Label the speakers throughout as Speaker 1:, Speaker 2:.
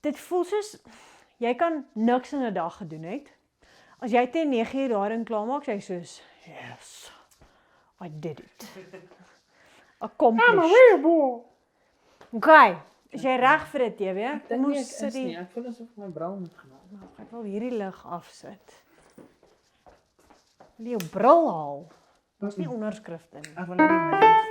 Speaker 1: dit voel soos, jy kan niks in 'n dag gedoen het. As jy teen 9:00 daarin klaarmaak, jy soos, yes, I did it. Accomplished. Okay, is jy reg vir dit, JW?
Speaker 2: Dink nie ek is nie, ek voel asof my bril moet gemaak.
Speaker 1: Ek wil hierdie lig afsit. Wil jy jou bril haal? Daar's nie onderskrifte nie.
Speaker 2: Ek wil net die middels.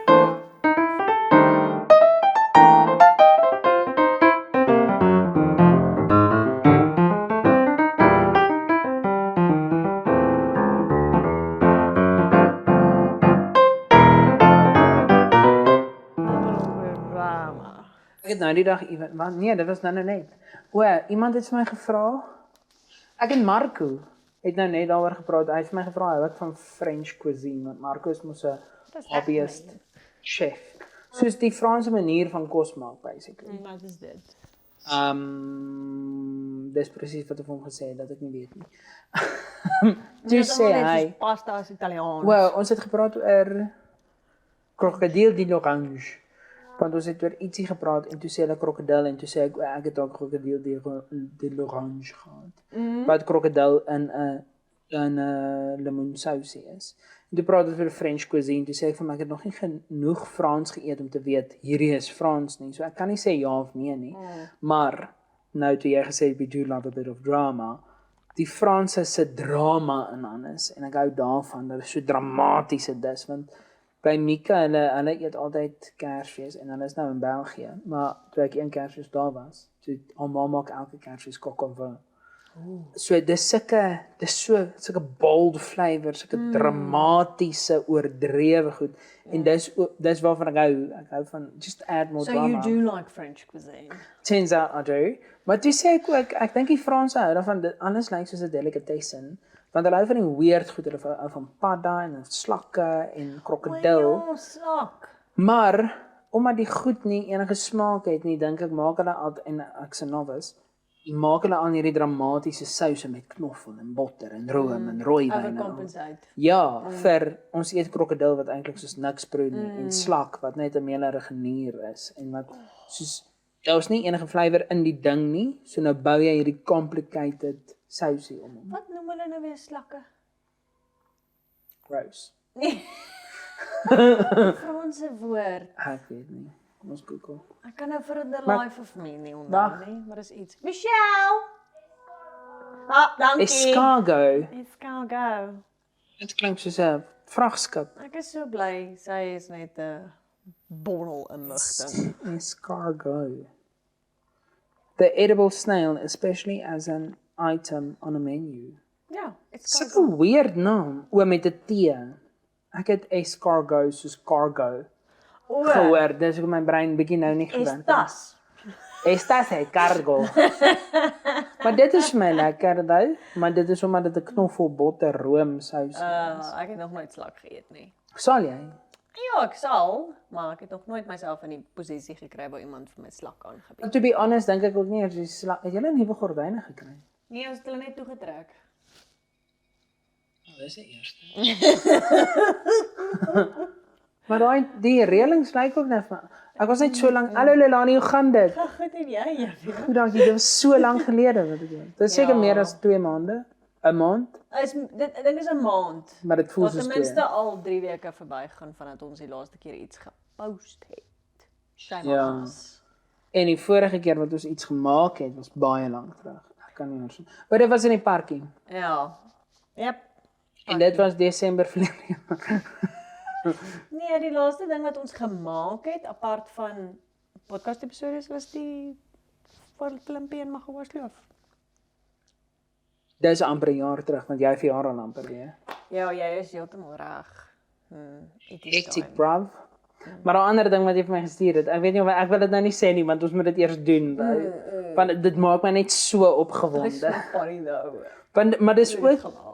Speaker 2: Ek het nou die dag iemand, maar nee, dit was nou net. Iemand het vir my gevra. Ek en Marco het nou net daaroor gepraat. Hy het vir my gevra hou ek van French cuisine, want Marco is mos 'n hobbyist chef. Soos die Franse manier van kos maak basically.
Speaker 1: Wat is dit?
Speaker 2: Dis presies wat ek vir hom gesê het dat ek nie weet nie. Toe sê hy,
Speaker 1: pasta is Italiaans.
Speaker 2: well, ons het gepraat oor crocodile de l'orange. Want ons het oor ietsie gepraat en toe sê hulle krokodil en toe sê ek het ook crocodile de l'orange gehad. Wat krokodil in 'n lemoensousie is. En toe praat ons oor French cuisine, toe sê ek vir my ek het nog nie genoeg Frans geëet om te weet hierdie is Frans nie. So ek kan nie sê ja of nee nie. Maar nou toe jy gesê we do love a bit of drama, die Franse se drama in alles en ek hou daarvan dat dit so dramatiese dis want by Mika, hulle eet altyd Kersfees en hulle is nou in België, maar toe ek een Kersfees daar was, toe ma maak elke Kersfees coq au vin. So dis sulke bold flavors, sulke dramatiese, oordrewe goed. En dis waarvan ek hou van just add more drama.
Speaker 1: So you do like French cuisine?
Speaker 2: Turns out I do. Maar toe sê ek ook, ek dink die Franse hou daarvan, alles lyk soos 'n delicatessen. Want hulle hou van die weird goed, hulle hou van padda en slakke en krokodil.
Speaker 1: Ja, slak.
Speaker 2: Maar omdat die goed nie enige smaak het nie, dink ek maak hulle al en ek se novice, maak hulle al hierdie dramatiese souse met knoffel en botter en room en rooiwyn.
Speaker 1: Overcompensate.
Speaker 2: Ja, vir ons eet krokodil wat eintlik soos niks proe nie en slak wat net 'n meelerige nier is en wat soos daar's nie enige flavour in die ding nie. So nou bou jy hierdie complicated sousie om hom.
Speaker 1: Wat noem hulle nou weer slakke?
Speaker 2: Gross.
Speaker 1: Nee. Franse woord.
Speaker 2: Ek weet nie. Kom ons Google.
Speaker 1: Ek kan nou vir the
Speaker 2: Maar-
Speaker 1: life of me nie onthou
Speaker 2: Wag.
Speaker 1: nie, maar dis iets. Michelle. Dankie.
Speaker 2: Escargot.
Speaker 1: Escargot.
Speaker 2: Dit klink soos 'n vragskip.
Speaker 1: Ek is so bly sy is net 'n bondel inligting.
Speaker 2: Escargot. The edible snail, especially as an item on a menu.
Speaker 1: Ja,
Speaker 2: Sulke
Speaker 1: escargot.
Speaker 2: weird naam. Met 'n T. Ek het escargot soos cargo gehoor. Dis hoekom my brein bietjie nou nie gewend
Speaker 1: Estas.
Speaker 2: Estas es cargo. Maar dit is vir my lekker nou, maar dit is omdat dit 'n knoffel botter room sous is.
Speaker 1: Ek het nog nooit slak geëet nie.
Speaker 2: Sal jy?
Speaker 1: Ja, ek sal, maar ek het nog nooit myself in die posisie gekry waar iemand vir my slak aangebied.
Speaker 2: To be honest, dink ek ook nie as jy het jy 'n nuwe gordyne gekry?
Speaker 1: Nee, ons het hulle net toegetrek.
Speaker 2: Dis die eerste. Maar die reëlings lyk ook net van ek was net so lank. Hallo Lelani, hoe gaan dit?
Speaker 1: Goed en jy?
Speaker 2: Goed, dankie. Dit was so lank gelede wat ek doen. Dit is seker meer as 2 maande. 'n Maand,
Speaker 1: Ek dink is 'n maand.
Speaker 2: maar dit voel
Speaker 1: Wat
Speaker 2: soos
Speaker 1: ten
Speaker 2: 2.
Speaker 1: minste al 3 weke verbygaan vandat ons die laaste keer iets gepost het. Shame
Speaker 2: Ja.
Speaker 1: on us.
Speaker 2: En die vorige keer wat ons iets gemaak het, was baie lank terug. Ek kan nie onthou. Maar dit was in die parking.
Speaker 1: Ja. Yep.
Speaker 2: En dit was Desember verlede jaar.
Speaker 1: Nee, die laaste ding wat ons gemaak het apart van podcast episodes was die filmpie in Magawaskloof.
Speaker 2: Dis amper 'n jaar terug want jy verjaar al amper weer.
Speaker 1: Ja, jy is heeltemal reg. It is
Speaker 2: Hectic,
Speaker 1: time.
Speaker 2: bruv. Maar 'n ander ding wat jy vir my gestuur het, ek weet nie of ek wil dit nou nie sê nie want ons moet dit eers doen. Want dit maak my net so
Speaker 1: Dit is
Speaker 2: opgewonde.
Speaker 1: so funny though.
Speaker 2: Maar dis ook
Speaker 1: Gelaag.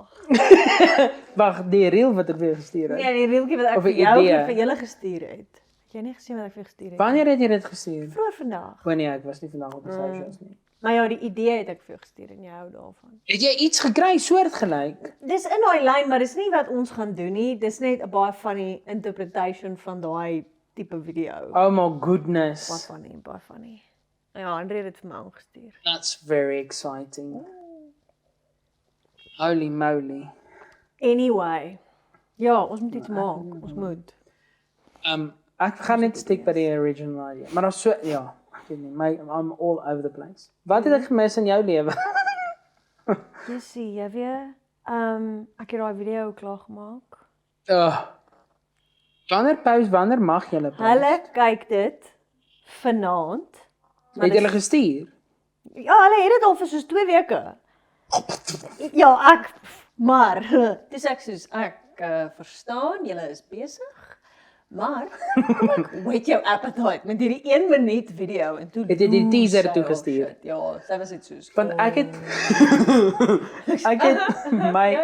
Speaker 2: wag, die reel wat ek vir jou gestuur het.
Speaker 1: Nee, die reeltjie wat ek
Speaker 2: Of 'n
Speaker 1: vir jou
Speaker 2: idee.
Speaker 1: vir julle gestuur het. Het jy nie gesien wat ek vir jou gestuur het?
Speaker 2: Wanneer het jy dit gestuur?
Speaker 1: Vroeër vandag.
Speaker 2: O nee, ek was nie vandag op die socials nie.
Speaker 1: Maar ja, die idee het ek vir jou gestuur en jy hou daarvan.
Speaker 2: Het jy iets gekry soortgelyk?
Speaker 1: Dis in daai lyn, maar dis nie wat ons gaan doen nie. Dis net 'n baie funny interpretation van daai tipe video.
Speaker 2: Oh my
Speaker 1: Baie
Speaker 2: goodness.
Speaker 1: funny, baie funny. Ja, Andre het dit vir my aangestuur.
Speaker 2: That's very exciting. Holy moly.
Speaker 1: Anyway. Ja, ons moet iets maak. Ons moet.
Speaker 2: Ek gaan net stick by die original idea. Maar daar's so ja, ek weet nie, I'm all over the place. Wat het ek gemis in jou lewe?
Speaker 1: Jessie, jy weet, ek het daai video klaar gemaak.
Speaker 2: Wanneer mag julle post?
Speaker 1: Hulle kyk dit vanaand.
Speaker 2: Het julle gestuur?
Speaker 1: Ja, hulle het dit al vir soos 2 weke. Ja, maar dis ek soos ek verstaan, julle is besig. Maar kom ek weet jou appetite met hierdie 1 minuut video en toe
Speaker 2: het jy die teaser toegestuur?
Speaker 1: Ja, sy was dit soos.
Speaker 2: Want ek het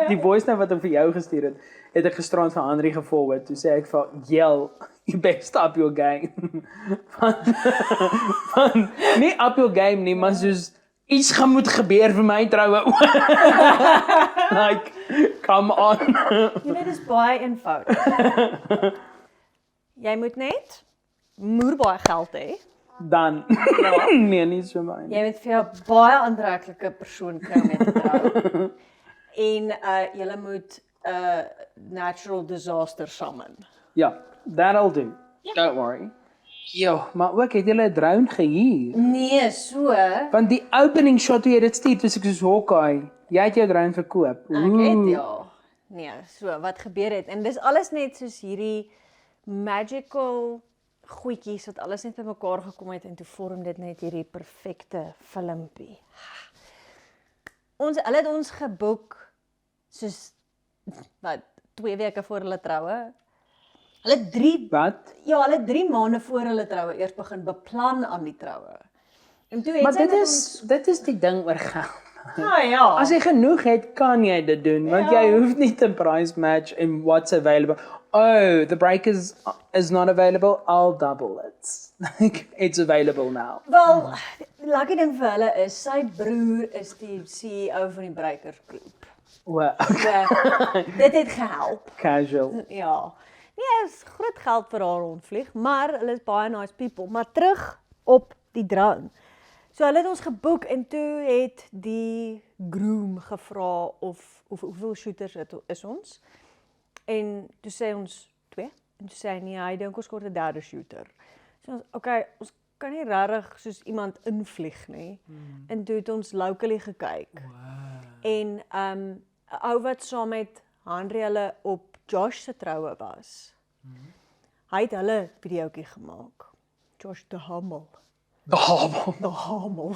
Speaker 2: die voice note wat ek vir jou gestuur het ek gisterand vir Henry geforward. Toe sê ek vir Jel, you better stop your game. van nie up your game nie, maar soos iets gaan moet gebeur vir my troue. Like, come on.
Speaker 1: Jy weet, dis baie eenvoudig. Jy moet net baie geld hê.
Speaker 2: Dan.
Speaker 1: Ja.
Speaker 2: Nee, nie so baie.
Speaker 1: Jy moet vir jou baie aantreklike persoon kry om mee te trou. En jy moet natural disaster summon.
Speaker 2: Ja, that'll do. Don't worry. Jo, maar ook het julle 'n drone gehuur?
Speaker 1: Nee, so.
Speaker 2: Want die opening shot toe jy dit stuur, toe ek soos Hawkeye. Jy het jou drone verkoop.
Speaker 1: Ek het ja. Nee, so wat gebeur het en dis alles net soos hierdie magical goedjies wat alles net bymekaar gekom het en toe vorm dit net hierdie perfekte filmpie. Hulle het ons geboek soos wat 2 weke voor hulle troue. Hulle het 3 maande voor hulle troue eers begin beplan aan die troue. En toe het
Speaker 2: maar
Speaker 1: sy
Speaker 2: dit is die ding oor geld.
Speaker 1: Ja.
Speaker 2: As jy genoeg het, kan jy dit doen, want jy hoef nie te price match in what's available. Oh, the break is not available, I'll double it. Like, it's available now.
Speaker 1: Wel, die lucky ding vir hulle is, sy broer is die CEO van die Breakers Groep.
Speaker 2: Well,
Speaker 1: So, dit het gehelp.
Speaker 2: Casual.
Speaker 1: Ja. Nee, is groot geld vir haar rondvlieg, maar hulle is baie nice people. Maar terug op die drone. So hulle het ons geboek en toe het die groom gevra of hoeveel shooters is ons. En toe sê ons 2 en toe sê hy nee, hy dink ons kort 'n 3de shooter. So ons okay, ons kan nie regtig soos iemand invlieg nie. En toe het ons locally gekyk. Wow. En 'n ou wat saam met Henry hulle op Josh se troue was. Hy het hulle videoetjie gemaak. Josh de Hamel.
Speaker 2: De
Speaker 1: Hamel.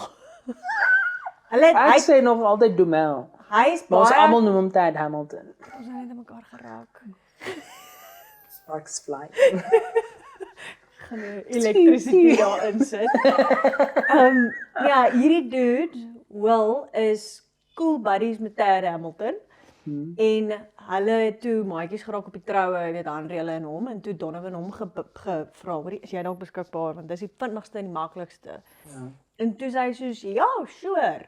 Speaker 2: Ek sê nog altyd Dumel.
Speaker 1: Hy is
Speaker 2: Maar ons
Speaker 1: baie
Speaker 2: almal noem hom Tad Hamilton.
Speaker 1: ons het net aan mekaar geraak.
Speaker 2: Sparks fly.
Speaker 1: Gaan elektrisiteit daarin sit. Ja, hierdie dude, Will, is cool buddies met Tad Hamilton. En hulle het toe maatjies geraak op die troue, jy weet Henry hulle en hom en toe Donovan hom gevra, hoorie, is jy dalk beskikbaar want dis die vinnigste en die maklikste. Ja. En toe sê hy soos, ja, sure.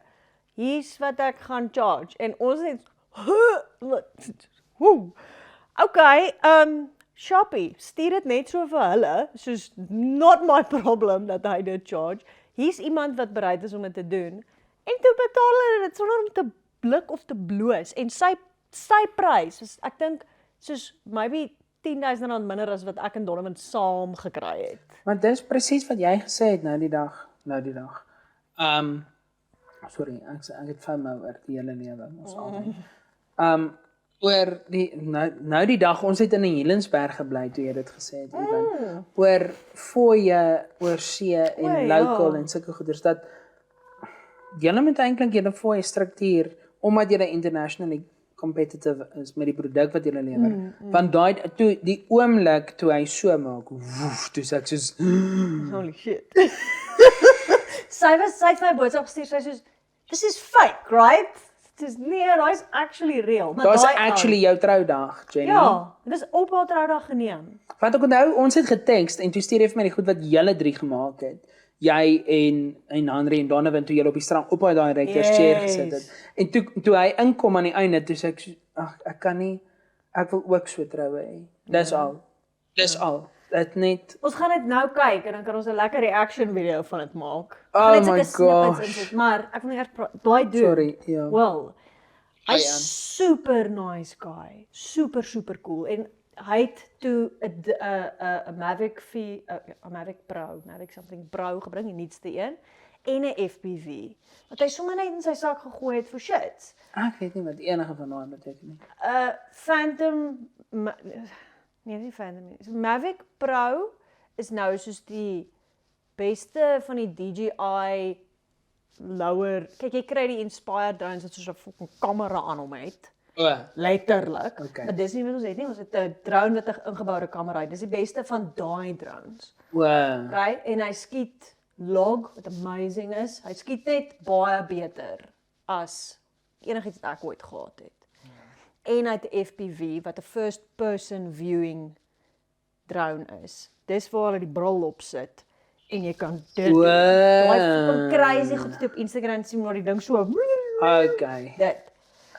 Speaker 1: Hier's wat ek gaan charge en ons het okay, Shopee, stuur dit net so vir hulle, soos not my problem dat hy dit charge. Hier's iemand wat bereid is om dit te doen. En toe betaal hulle dit sonder om te blik of te bloos en sy prys, ek dink soos maybe R10,000 minder as wat ek en Donovan saam gekry het.
Speaker 2: Maar dis presies wat jy gesê het nou die dag. Sorry, ek het FOMO oor die hele lewe ons albei. Oor die nou die dag ons het in Helensberg gebly toe jy dit gesê het Ivan. Oor fooie, oor see en local en sulke goeders dat julle moet eintlik julle fooie struktuur omdat julle internationally competitive is met die produk wat julle lewer. Want daai toe die oomblik toe hy so maak, woef, toe sê ek soos
Speaker 1: holy shit. sy het my boodskap gestuur, sy soos this is fake, right? Dis nee, daai's actually real.
Speaker 2: Daar's actually jou troudag, Jenny.
Speaker 1: Ja, dis op haar troudag geneem.
Speaker 2: Want ek onthou ons het getekst en toe stuur jy vir my die goed wat julle 3 gemaak het. Jy en Henry en Donovan toe julle op die strand op daai rector's chair gesit het. En toe hy inkom aan die einde, toe sê ek ag ek kan nie ek wil ook so troue hê. Dis al. Dit net
Speaker 1: Ons gaan dit nou kyk en dan kan ons 'n lekker reaction video van dit maak.
Speaker 2: Oh
Speaker 1: Gaan net
Speaker 2: my
Speaker 1: sulke snippets
Speaker 2: gosh.
Speaker 1: insit, maar ek wil nie eers daai dude.
Speaker 2: Sorry, ja.
Speaker 1: Wel, hy's
Speaker 2: Ian.
Speaker 1: super nice guy. Super cool en hy het toe 'n Mavic Pro, Mavic something Pro gebring, die nuutste een en 'n FPV wat hy sommer net in sy sak gegooi het vir shits.
Speaker 2: Ek weet nie wat enige van daai beteken nie.
Speaker 1: Phantom nee, nie Phantom nie. So Mavic Pro is nou soos die beste van die DJI lower. Kyk, jy kry die Inspire drones wat soos 'n fucking kamera aan hom het. Letterlik.
Speaker 2: Okay.
Speaker 1: Maar dis nie wat ons het nie. Ons het 'n drone wat 'n ingeboude kamera het. Dis die beste van daai drones.
Speaker 2: Wow.
Speaker 1: Okay? En hy skiet log wat amazing is. Hy skiet net baie beter as enigiets wat ek ooit gehad het. En hy het 'n FPV wat 'n first person viewing drone is. Dis waar hulle die bril op sit en jy kan dit doen. Daai fucking crazy goed wat jy op Instagram sien waar die ding so
Speaker 2: Okay.
Speaker 1: dit.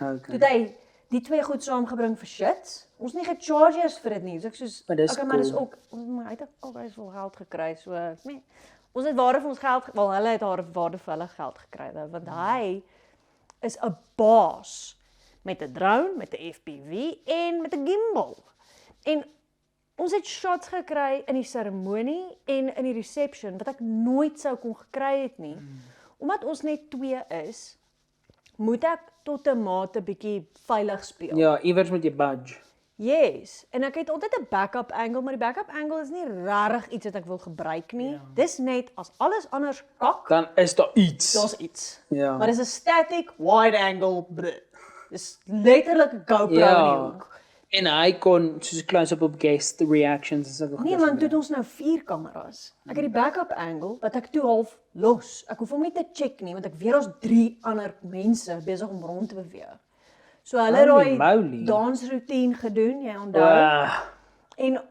Speaker 2: Okay.
Speaker 1: Toe hy die twee goed saamgebring vir shits. Ons nie gecharge is vir dit nie. So ek soos
Speaker 2: Maar dis
Speaker 1: maar dis
Speaker 2: cool.
Speaker 1: ook maar hy het ook baie veel geld gekry. So nee. Ons het waarde vir ons geld, wel hulle het haar waarde vir hulle geld gekry want hy is 'n baas met 'n drone, met 'n FPV en met 'n gimbal. En ons het shots gekry in die seremonie en in die reception wat ek nooit sou kon gekry het nie. Omdat ons net twee is, moet ek tot 'n mate bietjie veilig speel.
Speaker 2: Ja, iewers moet jy budge.
Speaker 1: Yes, en ek het altyd 'n backup angle, maar die backup angle is nie regtig iets wat ek wil gebruik nie.
Speaker 2: Ja.
Speaker 1: Dis net as alles anders kak,
Speaker 2: Dan is daar iets.
Speaker 1: daar's iets.
Speaker 2: Ja.
Speaker 1: Maar dis 'n static wide angle. Dis letterlik 'n GoPro in die hoek.
Speaker 2: En hy kon soos 'n close-up op guest reactions en sulke
Speaker 1: Nee man, toe het ons nou 4 kameras. Ek het die backup angle wat ek toe half los. Ek hoef hom nie te check nie want ek weet daar's 3 ander mense besig om rond te beweeg. So hulle het
Speaker 2: Holy
Speaker 1: daai
Speaker 2: moly.
Speaker 1: dansroutine gedoen, jy onthou.
Speaker 2: Wow.
Speaker 1: En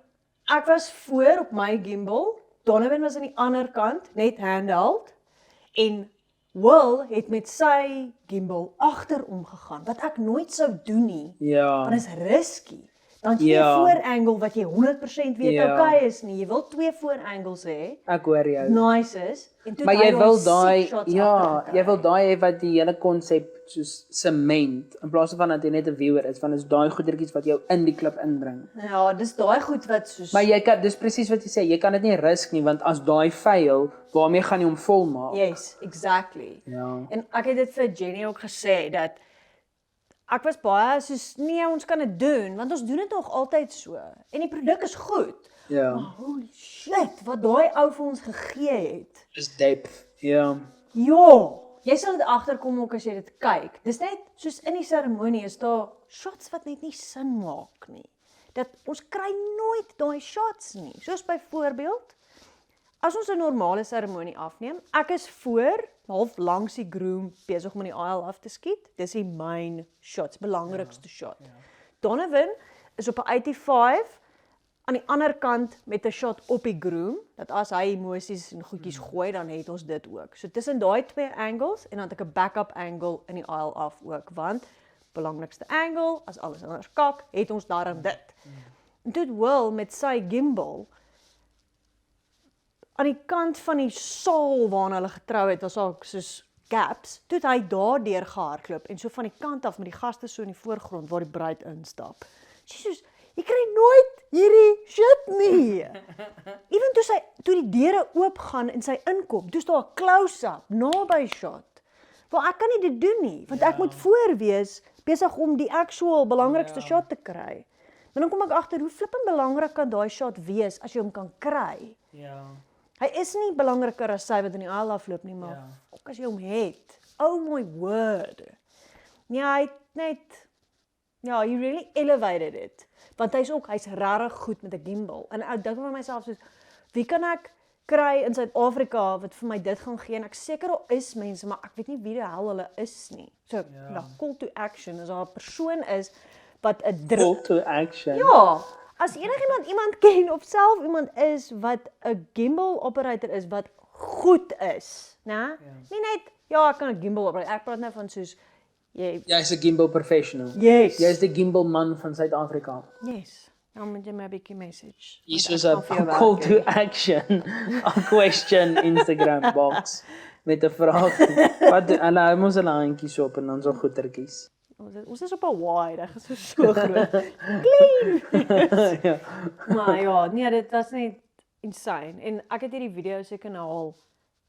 Speaker 1: ek was voor op my gimbal. Donovan was aan die ander kant, net handheld. En Will het met sy gimbal agterom gegaan, wat ek nooit sou doen nie.
Speaker 2: Ja.
Speaker 1: Want dit is risky. Dan het jy 'n
Speaker 2: Ja.
Speaker 1: voorangle wat jy 100% weet
Speaker 2: Ja.
Speaker 1: okay is nie. Jy wil 2 voorangles hê.
Speaker 2: Ek hoor jou.
Speaker 1: Nice is. En toe
Speaker 2: Maar
Speaker 1: het hy
Speaker 2: jy wil
Speaker 1: ons
Speaker 2: daai
Speaker 1: sick shots
Speaker 2: ja,
Speaker 1: agter
Speaker 2: jy wil
Speaker 1: gekry.
Speaker 2: daai hê wat die hele konsep soos sement in plaas van dat jy net 'n viewer is, want is daai goedertjies wat jou in die klip inbring.
Speaker 1: Ja, dis daai goed wat soos
Speaker 2: Maar jy kan dis presies wat jy sê, jy kan dit nie risk nie want as daai fail, waarmee gaan jy hom volmaak?
Speaker 1: Yes, exactly.
Speaker 2: Ja.
Speaker 1: En ek het dit vir Jenny ook gesê dat ek was baie soos nee, ons kan dit doen want ons doen dit nog altyd so. En die produk is goed.
Speaker 2: Ja.
Speaker 1: Maar holy shit, wat daai ou vir ons gegee het.
Speaker 2: Is depth. Ja.
Speaker 1: Ja, jy sal dit agterkom ook as jy dit kyk. Dis net soos in die seremonie is daar shots wat net nie sin maak nie. Dat ons kry nooit daai shots nie. Soos byvoorbeeld as ons 'n normale seremonie afneem, ek is voor half langs die groom besig om in die aisle af te skiet. Dis die main shots, belangrikste shot. Donovan is op 'n 85 aan die ander kant met 'n shot op die groom, dat as hy emosies en goedjies gooi, dan het ons dit ook. So tussen daai twee angles en dan het ek 'n backup angle in die aisle af ook, want belangrikste angle, as alles anders kak, het ons daarom dit. En toe het Will met sy gimbal aan die kant van die saal waarna hulle getrou het, was ook soos gaps, toe het hy daardeur gehardloop en so van die kant af met die gaste so in die voorgrond waar die bruid instap. Jesus, jy kry nooit hierdie shit nie. Ewen toe die deure oop gaan en sy inkom, toe's daar 'n close-up, naby shot. Maar ek kan nie dit doen nie, want ek moet voor wees besig om die actual belangrikste shot te kry. Maar dan kom ek agter hoe flippend belangrik kan daai shot wees as jy hom kan kry.
Speaker 2: Ja.
Speaker 1: Hy is nie belangriker as sy wat in die aisle afloop nie, maar ook as jy hom het. Oh my word. Ja, hy het net ja, he really elevated it. Want hy's regtig goed met 'n gimbal. En ek dink vir myself soos wie kan ek kry in Suid-Afrika wat vir my dit gaan gee en ek seker daar is mense, maar ek weet nie wie die hel hulle is nie. So, call to action as daar 'n persoon is wat 'n
Speaker 2: Call to action.
Speaker 1: Ja, as iemand ken of self iemand is wat 'n gimbal operator is wat goed is, né? Nie net ek kan 'n gimbal operator. Ek praat nou van soos
Speaker 2: Jy's 'n gimbal professional.
Speaker 1: Yes.
Speaker 2: Jy's die gimbal man van Suid-Afrika.
Speaker 1: Yes. Dan moet jy my 'n bietjie message.
Speaker 2: Hier
Speaker 1: want
Speaker 2: is
Speaker 1: ek
Speaker 2: 'n
Speaker 1: gaan vir jou
Speaker 2: call
Speaker 1: werk
Speaker 2: to
Speaker 1: hê.
Speaker 2: action, 'n question Instagram box met 'n vraag. Wat hulle moet 'n handjie so op en dan so goetertjies.
Speaker 1: Ons is op 'n wide, ek is so groot. Clean.
Speaker 2: Ja.
Speaker 1: Maar ja, nee, dit was net insane. En ek het hierdie video seker nou al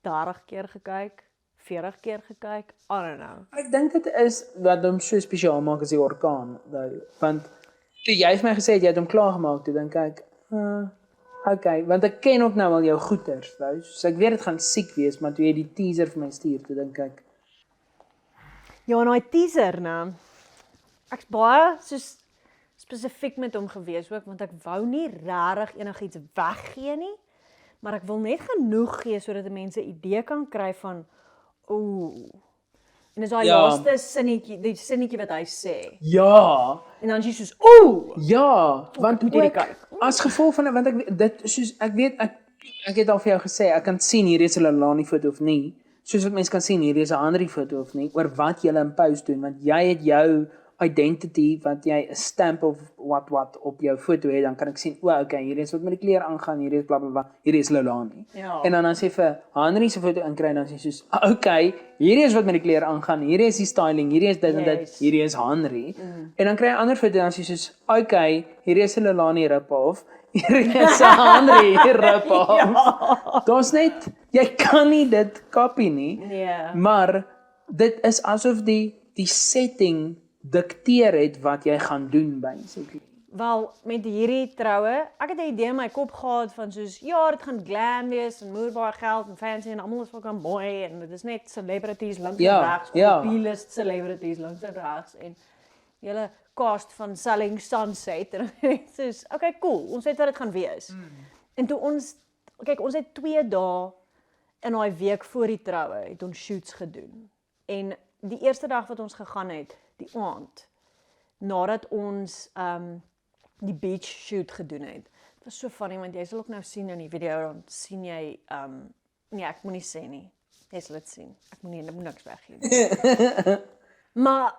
Speaker 1: 30 keer gekyk, 40 keer gekyk. I don't know.
Speaker 2: Ek dink dit is wat hom so spesiaal maak as die orkaan, though. Want toe jy het my gesê jy het hom klaar gemaak, toe dink ek, okay, want ek ken ook nou al jou goeters, though. So ek weet dit gaan siek wees, maar toe jy die teaser vir my stuur, toe dink ek,
Speaker 1: Ja, en daai teaser, nou. Ek's baie soos spesifiek met hom gewees ook, want ek wou nie regtig enigiets weggee nie, maar ek wil net genoeg gee sodat die mense 'n idee kan kry van en dis daai
Speaker 2: Ja.
Speaker 1: laaste sinnetjie, die sinnetjie wat hy sê.
Speaker 2: ja,
Speaker 1: En dan is jy soos,
Speaker 2: ja, want
Speaker 1: moet hierdie
Speaker 2: ook,
Speaker 1: kyk.
Speaker 2: as gevolg van want ek soos ek weet ek het al vir jou gesê ek kan sien hier is 'n Lelani foto of nie. Soos wat mense kan sien hier is 'n Henry foto of nie oor wat jy in post doen want jy het jou identity wat jy 'n stamp of wat op jou foto het dan kan ek sien okay hier is wat met die kleur aangaan hier is blablabla hier is Lelani.
Speaker 1: Ja.
Speaker 2: En dan as jy vir Henry se foto inkry dan sê jy soos okay hier is wat met die kleur aangaan hier is die styling hier is dit en dit
Speaker 1: Yes.
Speaker 2: hier is Henry. En dan kry jy 'n ander foto dan sê jy soos okay hier is 'n Lelani rip-off hier is 'n Henry rip-off. Daar's net jy kan nie dit copy nie.
Speaker 1: Nee.
Speaker 2: Maar dit is asof die setting dikteer het wat jy gaan doen basically.
Speaker 1: Wel, met hierdie troue, ek het 'n idee in my kop gehad van soos, ja, dit gaan glam wees en moer baie geld en fancy en almal is fucking mooi en dit is net celebrities links
Speaker 2: Ja,
Speaker 1: en regs,
Speaker 2: ja.
Speaker 1: B-list celebrities links en regs en julle cast van Selling Sunset en net soos, okay, cool, ons weet wat dit gaan wees. En toe ons het 2 dae in daai week voor die troue het ons shoots gedoen. En die eerste dag wat ons gegaan het, die aand, nadat ons die beach shoot gedoen het. Dit was so funny want jy sal ook nou sien in die video dan sien jy nee, ek moet nie sê nie. Jy sal dit sien. Ek moet niks weggee nie. Maar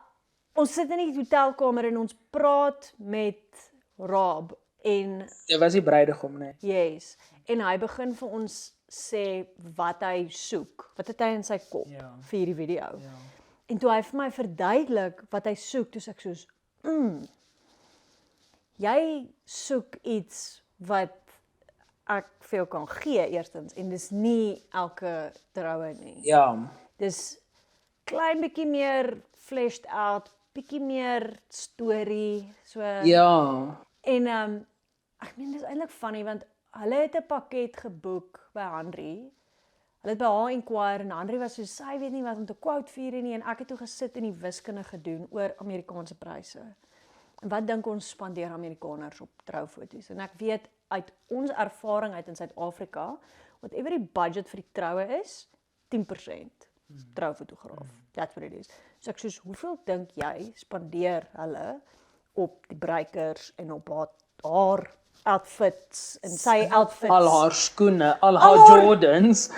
Speaker 1: ons sit in die hotelkamer en ons praat met Rob en
Speaker 2: Dit was die bruidegom nee.
Speaker 1: yes, en hy begin vir ons sê wat hy soek. Wat het hy in sy kop
Speaker 2: Ja.
Speaker 1: vir hierdie video? Ja. En toe hy vir my verduidelik wat hy soek, toe sê ek soos, jy soek iets wat ek vir jou kan gee eerstens en dis nie elke troue nie.
Speaker 2: Ja.
Speaker 1: Dis klein bietjie meer fleshed out, bietjie meer storie, so.
Speaker 2: Ja.
Speaker 1: En ek meen dis eintlik funny want hulle het 'n pakket geboek by Henry. Hulle het by haar inquire en Henry was so sy weet nie wat om te quote vir nie en ek het toe gesit en die wiskunde gedoen oor Amerikaanse pryse. En wat dink ons spandeer Amerikaners op troufoto's? En ek weet uit ons ervaring uit in Suid-Afrika, whatever die budget vir die troue is, 10% troufotograaf. That's what it is. So ek soos, hoeveel dink jy spandeer hulle op die breikers en op haar outfits en sy outfits?
Speaker 2: Al haar skoene, al
Speaker 1: Al
Speaker 2: haar
Speaker 1: haar-
Speaker 2: Jordans.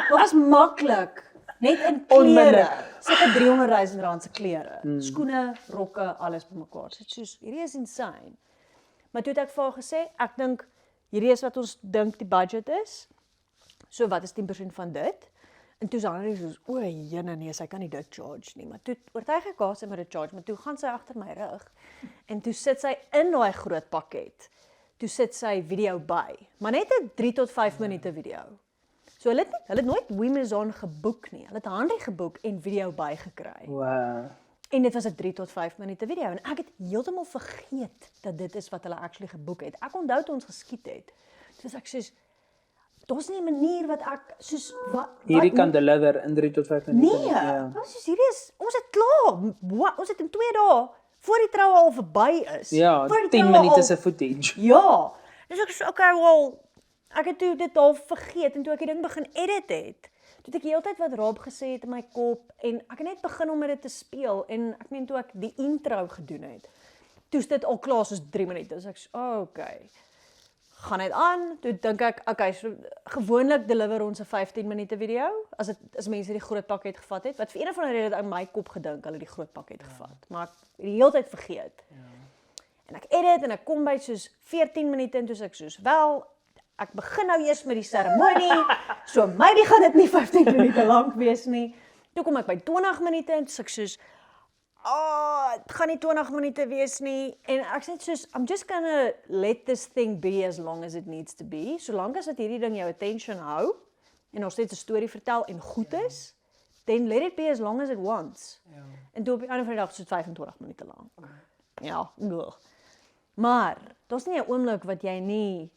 Speaker 1: Dit was maklik. Net in klere.
Speaker 2: Onmiddellik.
Speaker 1: Seker 300 000 rand se klere. Skoene, rokke, alles bymekaar. So soos hierdie is insane. Maar toe het ek vir haar gesê, ek dink hierdie is wat ons dink die budget is. So wat is 10% van dit? En toe sê hy soos, o, jene nee, sy kan nie dit charge nie. Maar toe oortuig ek haar sy met dit charge, maar toe gaan sy agter my rug. En toe sit sy in daai groot pakket. Toe sit sy video by, maar net 'n 3 tot 5 minute video. So hulle het nooit Wimazon geboek nie. Hulle het Henry geboek en video bygekry.
Speaker 2: Wow.
Speaker 1: En dit was 'n 3 tot 5 minute video en ek het heeltemal vergeet dat dit is wat hulle actually geboek het. Ek onthou toe ons geskiet het. Dis ek soos daar's nie 'n manier wat ek soos wat
Speaker 2: Hierdie kan deliver in 3 tot 5 minute.
Speaker 1: nee.
Speaker 2: Ja.
Speaker 1: Ons soos hierdie is ons het klaar. Ons het in 2 dae voor die troue al verby is.
Speaker 2: Ja,
Speaker 1: voor die
Speaker 2: 10
Speaker 1: troue
Speaker 2: minute
Speaker 1: al-
Speaker 2: se footage.
Speaker 1: Ja. Dus ek sê okay, well, ek het toe dit al vergeet en toe ek die ding begin edit het, toe het ek heeltyd wat Rob gesê het in my kop en ek het net begin om dit te speel en ek meen toe ek die intro gedoen het, toe is dit al klaar soos 3 minute. Dus ek sê, okay. Gaan dit aan, toe dink ek, okay, so gewoonlik deliver ons 'n 15 minute video, as mense die groot pakket gevat het, wat vir een of ander rede het in my kop gedink, hulle die groot pakket gevat, maar ek het die hele tyd vergeet. En ek edit en ek kom by soos 14 minute en toe sê ek soos, wel, ek begin nou eers met die seremonie, so maybe gaan dit nie 15 minute lank wees nie. Toe kom ek by 20 minute en toe sê ek soos, het gaan nie 20 minute wees nie. En ek sê soos, I'm just gonna let this thing be as long as it needs to be. Solank as dit hierdie ding jou attention hou, en nog steeds 'n storie vertel en goed is, then let it be as long as it wants.
Speaker 2: Ja.
Speaker 1: En toe op die einde van die dag is dit 25 minute lank. Ja, maar, daar's nie 'n oomblik wat jy nie...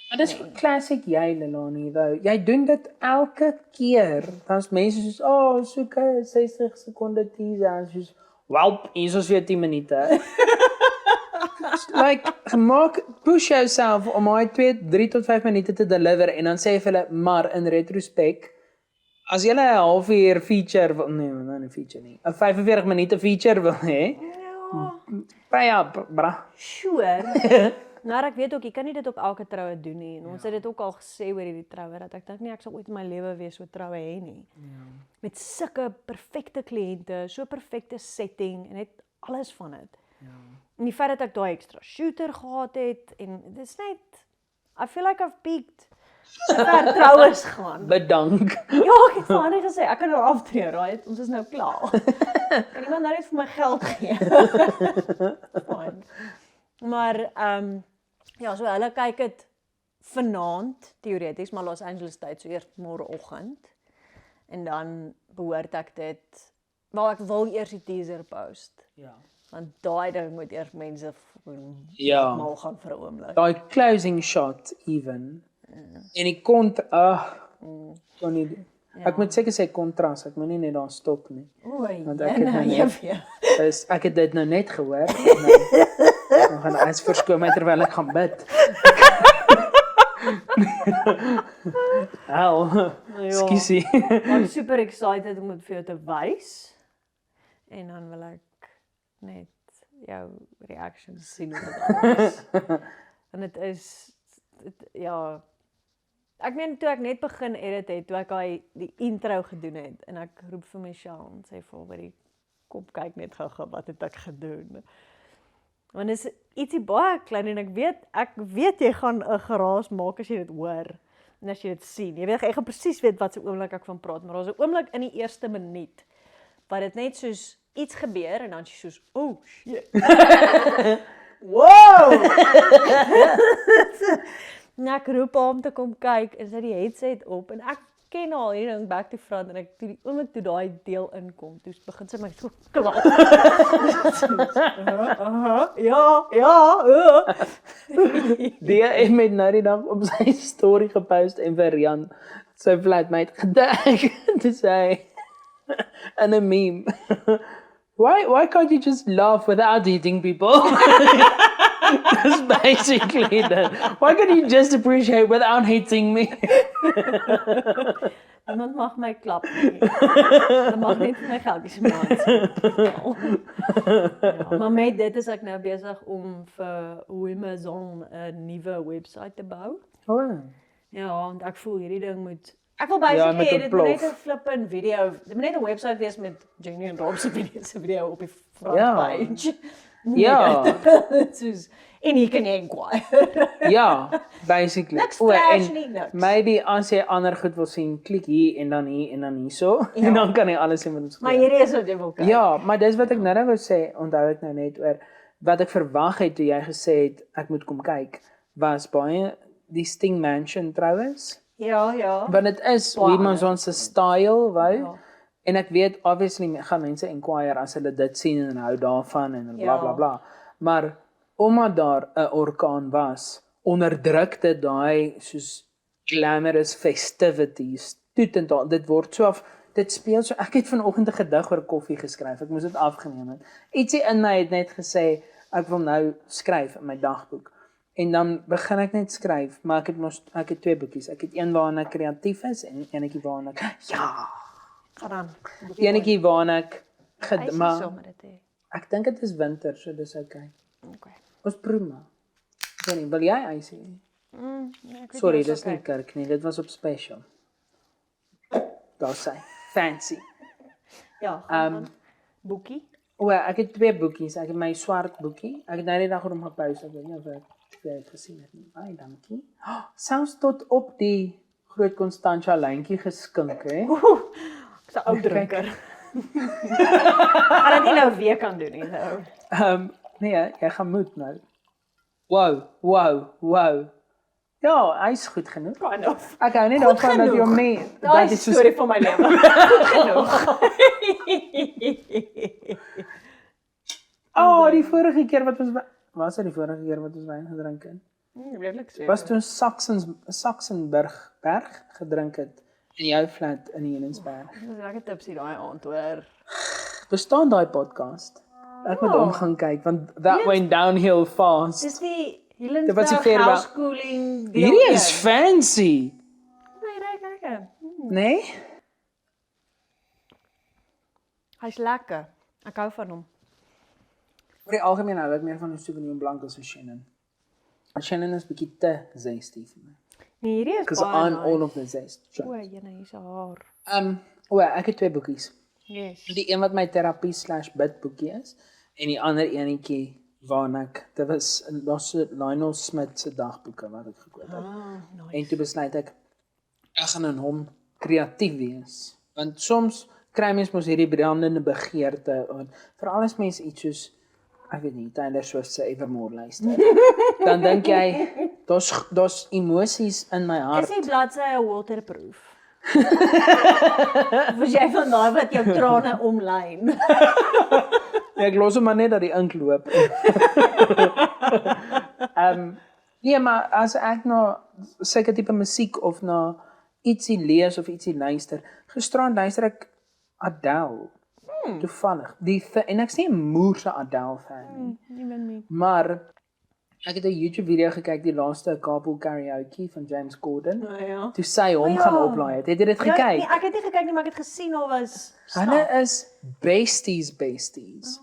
Speaker 2: Maar dis vir classic jy, Lelani, though. Jy doen dit elke keer. Dan's mense soos, soek 'n 60 sekonde teaser en soos, welp, hier is weer 10 minute. Like, push yourself om hy 3 tot 5 minute te deliver en dan sê jy vir hulle, maar in retrospect, as jy 'n halfuur feature wil, nee, nou 'n feature nie, 'n 45 minute feature wil hê, pay up, bra.
Speaker 1: Sure. Maar ek weet ook, jy kan nie dit op elke troue doen nie. En ons het dit ook al gesê oor hierdie troue, dat ek dink nie ek sal ooit in my lewe weer so troue hê nie. Met sulke perfekte kliënte, so perfekte setting en net alles van dit. En die feit dat ek daai extra shooter gehad het en dit is net, I feel like I've peaked. Ver troues gaan.
Speaker 2: Bedank.
Speaker 1: Ja, ek het vir Annie gesê, ek kan nou aftree, right? Ons is nou klaar. Kan iemand nou net vir my geld gee? Fine. Maar, ja, so hulle kyk het vanaand, teoreties, maar Los Angeles tyd, so eers môreoggend. En dan behoort ek dit, wel ek wil eers die teaser post.
Speaker 2: Ja.
Speaker 1: Want daai ding moet eers mense mal gaan vir 'n oomblik.
Speaker 2: Daai closing shot even. En die kon nie. Ek moet seker sê kontras, ek moet nie net daar stop nie.
Speaker 1: Oei,
Speaker 2: Want ek het nou net,
Speaker 1: net.
Speaker 2: ek het dit nou net gehoor. Nou gaan ek verskoon my terwyl ek gaan bid. Skussie.
Speaker 1: I'm super excited om dit vir jou te wys. En dan wil ek net jou reactions sien op dit alles. En dit is, ja, ek meen toe ek net begin edit het, toe ek die intro gedoen het, en ek roep vir Michelle en sê vir by die kop kyk net gou wat het ek gedoen. Want is ietsie baie klein en ek weet jy gaan 'n geraas maak as jy dit hoor en as jy dit sien. Jy gaan presies weet wat se oomblik ek van praat, maar daar's 'n oomblik in die eerste minuut wat dit net soos iets gebeur en dan soos, oh shit. Wow! En ek roep haar om te kom kyk en sy het die headset op en ek ken al hierdie ding back to front en ek toe die oomblik toe daai deel inkom, toe begin sy my so klap. Ja.
Speaker 2: Die het met nou die dag op sy story gepost en vir Rian sy flatmate gedek te sê in 'n meme. Why can't you just laugh without eating people? That's basically that. Why can't you just appreciate without hating me?
Speaker 1: Iemand mag my klap nie. Hulle mag net vir my geldjies maak. Ja, maar met dit is ek nou besig om vir Amazon 'n nuwe webwerf te bou.
Speaker 2: Oh.
Speaker 1: Ja, want ek voel hierdie ding moet ek wil basically dit moet net 'n flippin video, dit moet net 'n webwerf wees met Jenny en Rob se video op die front page.
Speaker 2: Ja.
Speaker 1: Soos en jy kan inquire.
Speaker 2: Ja, basically.
Speaker 1: Niks trash nie, niks.
Speaker 2: Maybe as jy ander goed wil sien, klik hier en dan hierso. Ja. En dan kan jy alles sien wat ons
Speaker 1: Maar hierdie is wat jy wil kyk.
Speaker 2: Ja, maar dis wat ek nou wou sê, onthou ek nou net oor wat ek verwag het toe jy gesê het ek moet kom kyk, was baie die Sting Mansion trouwens.
Speaker 1: Ja.
Speaker 2: Want dit is Amazon se style, wou.
Speaker 1: Ja.
Speaker 2: En ek weet obviously gaan mense inquire as hulle dit sien en hou daarvan en bla bla bla. Maar omdat daar 'n orkaan was, onderdruk dit daai soos glamorous festivities. Dit word so af, dit speel so. Ek het vanoggend 'n gedig oor koffie geskryf. Ek moes dit afgeneem het. Ietsie in my het net gesê ek wil nou skryf in my dagboek. En dan begin ek net skryf, maar ek het twee boekies. Ek het een waarin ek kreatief is en eenetjie waarin ek
Speaker 1: Gaan dan.
Speaker 2: Enetjie waarna ek
Speaker 1: maar
Speaker 2: ek dink dit is winter, so dis okay.
Speaker 1: Okay.
Speaker 2: Ons proe maar. Jenny, wil jy ice hê?
Speaker 1: Nee,
Speaker 2: Sorry, dis nie kerk nie, dit was op special. Daar sê, fancy.
Speaker 1: Ja, boekie.
Speaker 2: Ek het 2 boekies. Ek het my swart boekie. Ek het nou die dag hom gepause. Ek weet nie of jy het gesien het nie. Baie dankie. Selfs tot op die groot Constantia lyntjie geskink, hè.
Speaker 1: Ek's 'n ou drinker. Gaan dit nie nou weer kan doen nie, nou.
Speaker 2: Nee, jy gaan moet nou. Wow. Ja, hy's goed genoeg.
Speaker 1: Kind of.
Speaker 2: Ek hou nie daarvan dat jy hom nie.
Speaker 1: Daai is die storie van my lewe. Goed genoeg.
Speaker 2: Die vorige keer wat ons was dit die vorige keer wat ons wyn gedrink het?
Speaker 1: Redelijk seker.
Speaker 2: Was toe Saxenberg berg gedrink het in jou flat in Helensberg.
Speaker 1: Dit was lekker tipsy daai aand hoor.
Speaker 2: Bestaan daai podcast? Ek moet hom gaan kyk want that went downhill fast.
Speaker 1: Dis die
Speaker 2: Dit was die
Speaker 1: Helensberg
Speaker 2: verder-
Speaker 1: house-cooling deel
Speaker 2: Hierdie is
Speaker 1: 1.
Speaker 2: fancy.
Speaker 1: Nee, lekker.
Speaker 2: Nee?
Speaker 1: Hy's lekker. Ek hou van hom.
Speaker 2: Oor die algemeen hou ek meer van 'n Sauvignon Blanc as 'n Chenin. 'n Chenin is bietjie te zesty vir my.
Speaker 1: Nee, hierdie is
Speaker 2: Because
Speaker 1: baie
Speaker 2: I'm
Speaker 1: nice.
Speaker 2: all of the zest.
Speaker 1: O, jene, hier's haar.
Speaker 2: Ek het 2 boekies.
Speaker 1: Yes.
Speaker 2: Die een wat my terapie/bid boekie is en die ander enetjie waarna dit was daar's Lionel Smith se dagboeke wat ek gekoop het.
Speaker 1: Nice.
Speaker 2: En toe besluit ek gaan in hom kreatief wees. Want soms kry mens mos hierdie brandende begeerte en veral as mens iets soos ek weet nie, Taylor Swift se Evermore luister. Dan dink jy daar's emosies in my hart.
Speaker 1: Is die bladsy waterproof? Of is jy van daai wat jou trane omlyn?
Speaker 2: Ek los hom maar net dat die ink loop. Nee, maar as ek na seker tipe musiek of na ietsie lees of ietsie luister, gisterand luister ek Adele. Toevallig. En ek's nie 'n moerse Adele fan nie.
Speaker 1: Nie min nie.
Speaker 2: Maar ek het 'n YouTube video gekyk die laaste Carpool Karaoke van James Corden.
Speaker 1: Nou ja.
Speaker 2: Toe sy hom gaan oplaai het. Het jy dit
Speaker 1: Ja,
Speaker 2: gekyk?
Speaker 1: nee, ek het nie gekyk nie, maar ek het gesien al was
Speaker 2: Hulle is besties.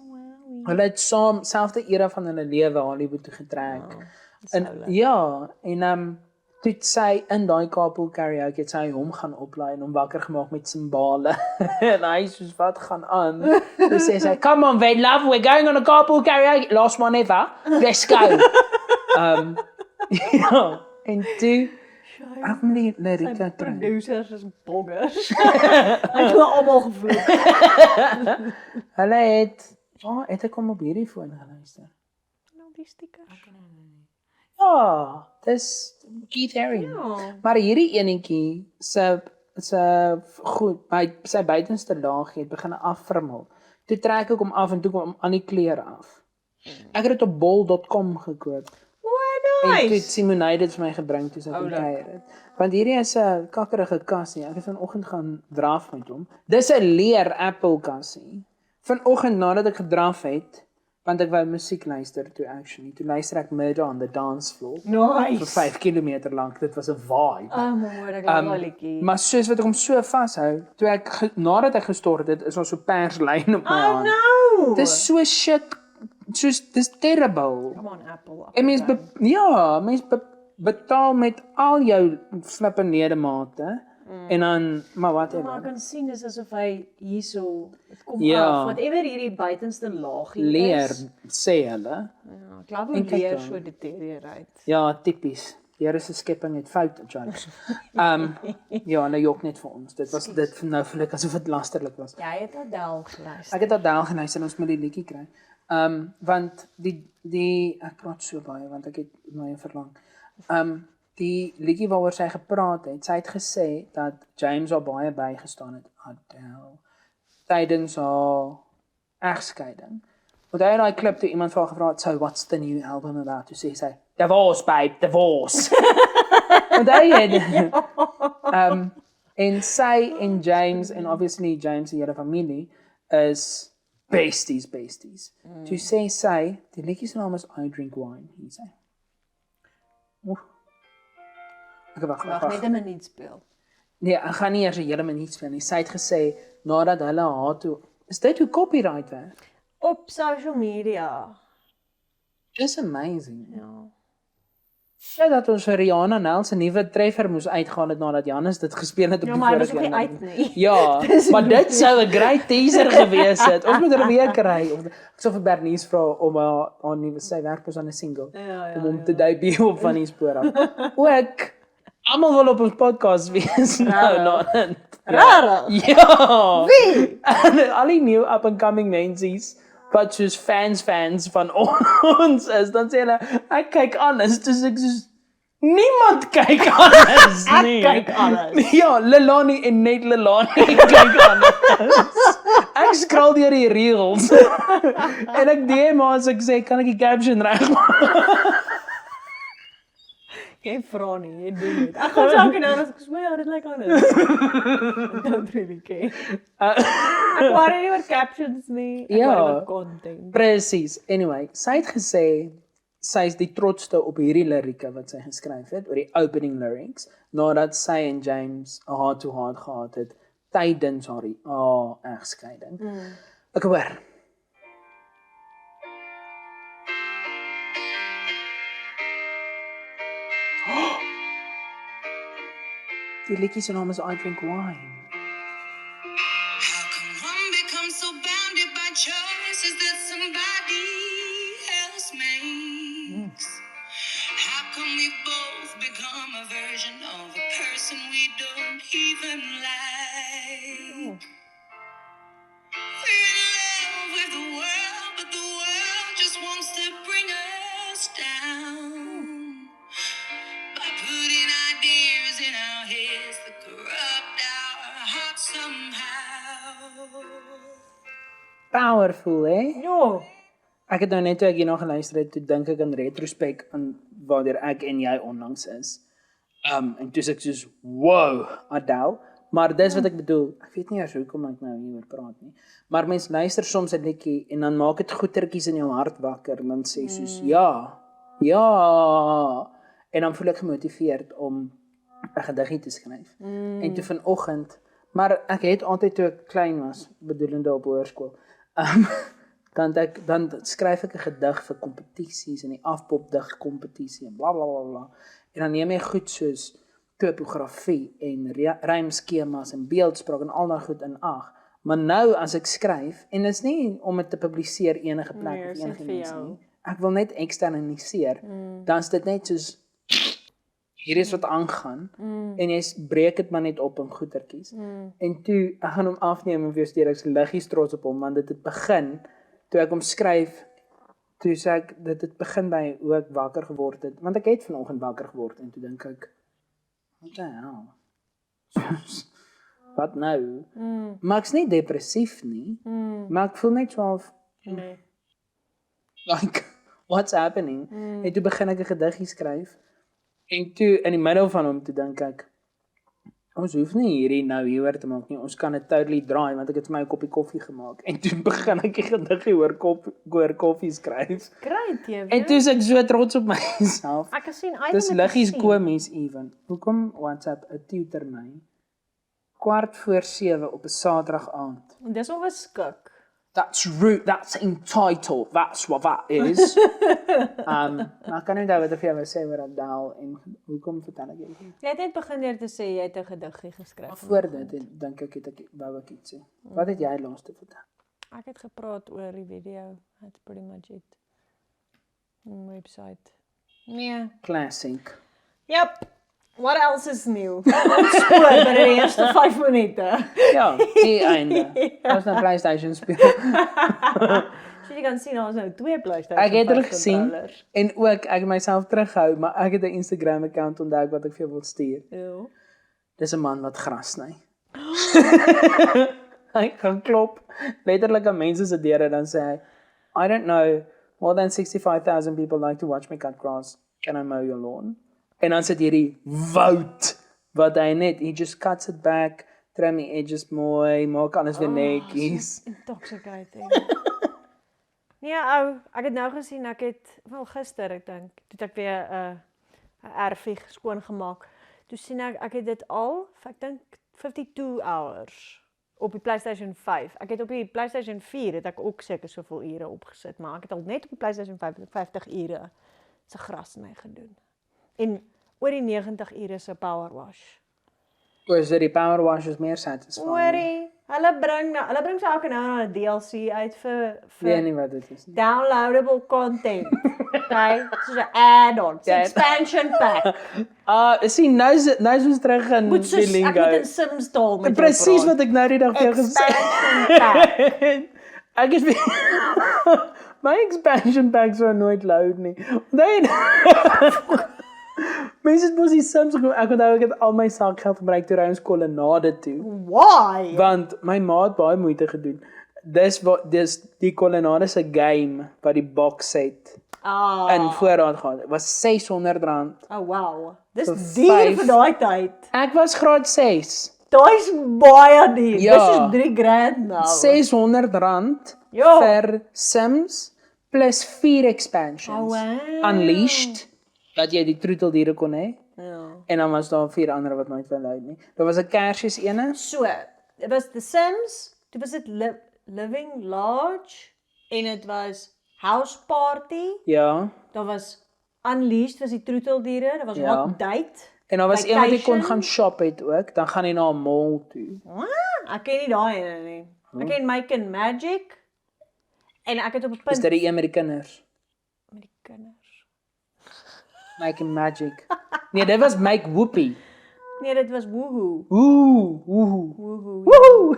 Speaker 2: Hulle het saam selfde era van hulle lewe Hollywood toe getrek. En toe sy in daai Carpool Karaoke het sy hom gaan oplaai en hom wakker gemaak met simbale. En hy soos wat gaan aan. Toe sê sy, "Come on, Van Love, we're going on a Carpool Karaoke. Last one ever. Let's go." Ja, en toe ek moet die lirieke kry.
Speaker 1: Producers is boggers. Hy het almal gevloek.
Speaker 2: Hulle het ek kom op hierdie foon geluister.
Speaker 1: Nou die stickers.
Speaker 2: Ja, dis Keith Haring.
Speaker 1: Ja.
Speaker 2: Maar hierdie enetjie se goed, sy buitenste laagie het begin afvrimmel. Toe trek ek hom af en toe kom hom aan die klere af. Ek het dit op bol.com gekoop. En toe het Simonay dit vir my gebring toe sy kom kuier het. Want hierdie is 'n kakkerige kassie. Ek het vanoggend gaan draf met hom. Dis 'n leer Apple kassie. Vanoggend nadat ek gedraf het, want ek wou musiek luister toe actually. Toe luister ek Murder on the Dance Floor.
Speaker 1: Nice.
Speaker 2: Vir 5 kilometer lank. Dit was 'n vibe.
Speaker 1: Maar ek like daai liedjie.
Speaker 2: Maar soos wat ek hom so vashou, toe ek nadat ek gestort het, is ons so perslyn op my hand.
Speaker 1: no.
Speaker 2: Dis so shit. Dis terrible.
Speaker 1: Come on Apple.
Speaker 2: En mens betaal met al jou flippende ledemate en dan maar
Speaker 1: Maar
Speaker 2: whatever.
Speaker 1: ek kan sien dis asof hy hierso dit kom
Speaker 2: Ja.
Speaker 1: af. Whatever hierdie buitenste laagie
Speaker 2: Leer
Speaker 1: is.
Speaker 2: sê hulle.
Speaker 1: Ja, ek glo hoe
Speaker 2: En kyk
Speaker 1: leer
Speaker 2: dan.
Speaker 1: so deteriorate.
Speaker 2: Ja, tipies. Die Here se skepping het foute jokes. Ja, hulle jok net vir ons. Dit nou voel ek asof dit lasterlik was.
Speaker 1: Jy het Adele geluister.
Speaker 2: Ek het Adele geluister en ons moet die liedjie kry. Want die ek praat so baie want ek het my verlang. Die liedjie waaroor sy gepraat het, sy het gesê dat James haar baie bygestaan het Adele tydens haar egskeiding. Want hy het daai klip toe iemand vir haar gevra het, "So what's the new album about?" Toe sê sy, "Divorce babe, divorce." Want hy het en sy en James en obviously James se hele familie is besties. Toe sê sy, die liedjie se naam is I Drink Wine, hy sê. Ek wag.
Speaker 1: Net 'n minuut speel.
Speaker 2: Nee, ek gaan nie eers 'n hele minuut speel nie. Sy het gesê nadat hulle haar toe is dit hoe copyright werk?
Speaker 1: Op social media.
Speaker 2: It's amazing.
Speaker 1: Ja.
Speaker 2: Ja, dat ons vir Rihanna Nel se nuwe treffer moes uitgaan het nadat Janus dit gespeel het op
Speaker 1: Ja,
Speaker 2: die
Speaker 1: maar dit is
Speaker 2: vorige
Speaker 1: ook nie
Speaker 2: een.
Speaker 1: uit nie.
Speaker 2: Ja, maar dit sou 'n great teaser gewees het. Ons moet er weer kry. Ek sou vir Bernice vra om haar nuwe sy werk aan 'n single
Speaker 1: Ja,
Speaker 2: om hom te debut op van die spoor af. Ook almal wil op ons podcast wees nou.
Speaker 1: Rarig.
Speaker 2: Ja.
Speaker 1: Wie?
Speaker 2: Al die new up and coming mensies wat soos fans van ons is, dan sê hulle ek kyk anders, dus ek soos niemand kyk anders nie.
Speaker 1: Ek kyk anders.
Speaker 2: Ja, Lelani en net Lelani kyk anders. Ek scroll deur die reels en ek DM haar as ek sê kan ek die caption regmaak.
Speaker 1: Jy vra nie, jy doen dit. Ek gaan elke nou as ek sê, dit lyk anders. I don't really care. Ek worry nie oor captions nie, ek
Speaker 2: Ja.
Speaker 1: worry oor content.
Speaker 2: Presies. Anyway, sy het gesê sy is die trotste op hierdie lirieke wat sy geskryf het, oor die opening lyrics, nadat sy en James 'n heart-to-heart gehad het tydens haar egskeiding. Ek hoor. Die liedjie se naam is I Drink Wine.
Speaker 3: How come one becomes so bounded by choices that somebody else makes? How come we both become a version of a person we don't even like? We're in love with the world, but the world just wants to bring us down. By putting ideas in our heads that corrupt our hearts somehow.
Speaker 2: Powerful, hè?
Speaker 1: Ja.
Speaker 2: Ek het nou net toe ek hierna geluister het, toe dink ek in retrospek aan waardeur ek en jy onlangs is. En toe sê ek soos, wow, Adele. Maar dis wat ek bedoel. Ek weet nie eers hoekom ek nou hieroor praat nie. Maar mens luister soms 'n liedjie en dan maak dit goetertjies in jou hart wakker en dan sê soos, ja. En dan voel ek gemotiveerd om 'n gediggie te skryf. En toe vanoggend, maar ek het altyd toe ek klein was, bedoelende op hoërskool, dan skryf ek 'n gedig vir kompetisies en die afpopdig kompetisie en bla bla bla bla. En dan neem jy goed soos topografie en rymskemas en beeldspraak en al daai goed in ag. Maar nou as ek skryf en dit is nie om dit te publiseer enige plek
Speaker 1: Nee,
Speaker 2: of
Speaker 1: is net
Speaker 2: enige
Speaker 1: vir
Speaker 2: mense
Speaker 1: jou.
Speaker 2: nie. Ek wil net externaliseer. Dan is dit net soos hier is wat aangaan en jy breek dit maar net op in goetertjies. En toe ek gaan hom afneem en weer stuur ek se liggies trots op hom want dit het begin toe ek hom skryf. Toe sê ek dit het begin by hoe ek wakker geword het want ek het vanoggend wakker geword en toe dink ek what the hell? Wat nou? Maar ek's nie depressief nie. Maar ek voel net so half
Speaker 1: Nee.
Speaker 2: like what's happening? En toe begin ek 'n gediggie skryf. En toe in die middel van hom toe dink ek ons hoef nie hierdie nou hieroor te maak nie. Ons kan dit totally draai want ek het vir my 'n koppie koffie gemaak. En toe begin ek die gediggie oor koffie skryf.
Speaker 1: Great, jy.
Speaker 2: En toe is ek so trots op myself.
Speaker 1: Ek gesien uit
Speaker 2: Dis liggies komies even. Hoekom WhatsApp 'n tutor my 6:45 op 'n Saterdag aand?
Speaker 1: Dis ongeskik.
Speaker 2: That's rude, that's entitled, that's what that is. Maar ek kan nie onthou wat ek vir jou wou sê oor Adele en hoekom vertel ek jou dit?
Speaker 1: Jy het net begin deur te sê jy het 'n gediggie geskryf.
Speaker 2: Voor dit dink ek wou ek iets sê. Wat het jy laaste vertel?
Speaker 1: Ek het gepraat oor die video. That's pretty much it. Website. Nee.
Speaker 2: Classic.
Speaker 1: Yep. What else is new? Spoor by die eerste 5 minute.
Speaker 2: Ja, die einde. Ons nou PlayStation speel.
Speaker 1: So jy kan sien ons nou 2 PlayStation.
Speaker 2: Ek het
Speaker 1: 5
Speaker 2: hulle gesien
Speaker 1: controllers.
Speaker 2: en ook ek het myself terughou, maar ek het 'n Instagram account ontdek wat ek vir jou wil stuur.
Speaker 1: Ja.
Speaker 2: Dis 'n man wat gras sny. Hy kan klop letterlik aan mense se deure dan sê hy, I don't know, more than 65,000 people like to watch me cut grass. Can I mow your lawn? En dan sit hierdie woud wat hy net, he just cuts it back, trim die edges mooi, maak alles weer netjies.
Speaker 1: Intoxicating. Nee, ou, ek het nou gesien wel gister ek dink, toe het ek weer 'n erfie skoon gemaak. Toe sien ek het dit al, ek dink 52 hours op die PlayStation 5. Ek het op die PlayStation 4 het ek ook seker soveel ure opgesit, maar ek het al net op die PlayStation 5 50 ure se gras my gedoen. en oor die 90 ure se power wash.
Speaker 2: Oor so die power wash is meer satisfying.
Speaker 1: Hoorie, hulle bring so elke nou en dan 'n DLC uit vir
Speaker 2: Weet nie wat dit is nie.
Speaker 1: downloadable content. Okay, soos 'n add-on,
Speaker 2: Ja.
Speaker 1: expansion pack.
Speaker 2: Sien, nou is ons terug in
Speaker 1: Moet
Speaker 2: die
Speaker 1: soos ek
Speaker 2: lingo.
Speaker 1: moet in Sims taal met jou
Speaker 2: Presies
Speaker 1: praat.
Speaker 2: wat ek nou die dag vir jou gesê
Speaker 1: Expansion pack.
Speaker 2: het. Ek is my expansion packs wou nooit load nie. Nee. Mense het mos die Sims gekoop. Ek onthou ek het al my sakgeld gebruik toe ry ons kolonnade toe.
Speaker 1: Why?
Speaker 2: Want my ma het baie moeite gedoen. Dis die kolonnade se game wat die box set in voorraad gehad. Dit was R600.
Speaker 1: Oh wow. Dis
Speaker 2: Vir
Speaker 1: duur
Speaker 2: 5.
Speaker 1: vir daai tyd.
Speaker 2: Ek was graad 6.
Speaker 1: Daai's baie duur.
Speaker 2: Ja.
Speaker 1: Dis is $3,000 nou.
Speaker 2: R600
Speaker 1: Ja.
Speaker 2: vir Sims plus 4 expansions.
Speaker 1: Oh, wow.
Speaker 2: Unleashed, dat jy die troeteldiere kon hê.
Speaker 1: Ja.
Speaker 2: En dan was daar 4 ander wat nooit wil hou nie. Daar was 'n Kersfees ene.
Speaker 1: So, dit was The Sims, toe was dit Living Large en dit was House Party.
Speaker 2: Ja.
Speaker 1: Daar was Unleashed was die troeteldiere, daar was
Speaker 2: Ja.
Speaker 1: Hot Date.
Speaker 2: En daar was een wat jy kon
Speaker 1: Vacation.
Speaker 2: gaan shop het ook. Dan gaan jy na 'n mall toe.
Speaker 1: Ek ken nie daai ene nie. Ek ken Make and Magic. En ek het op 'n
Speaker 2: Is
Speaker 1: punt
Speaker 2: dit die een met die kinders?
Speaker 1: met die kinders.
Speaker 2: Make Magic. Nee, dit was Make Whoopie.
Speaker 1: Nee, dit was Woohoo.
Speaker 2: Ooh.
Speaker 1: Woohoo.
Speaker 2: Woohoo.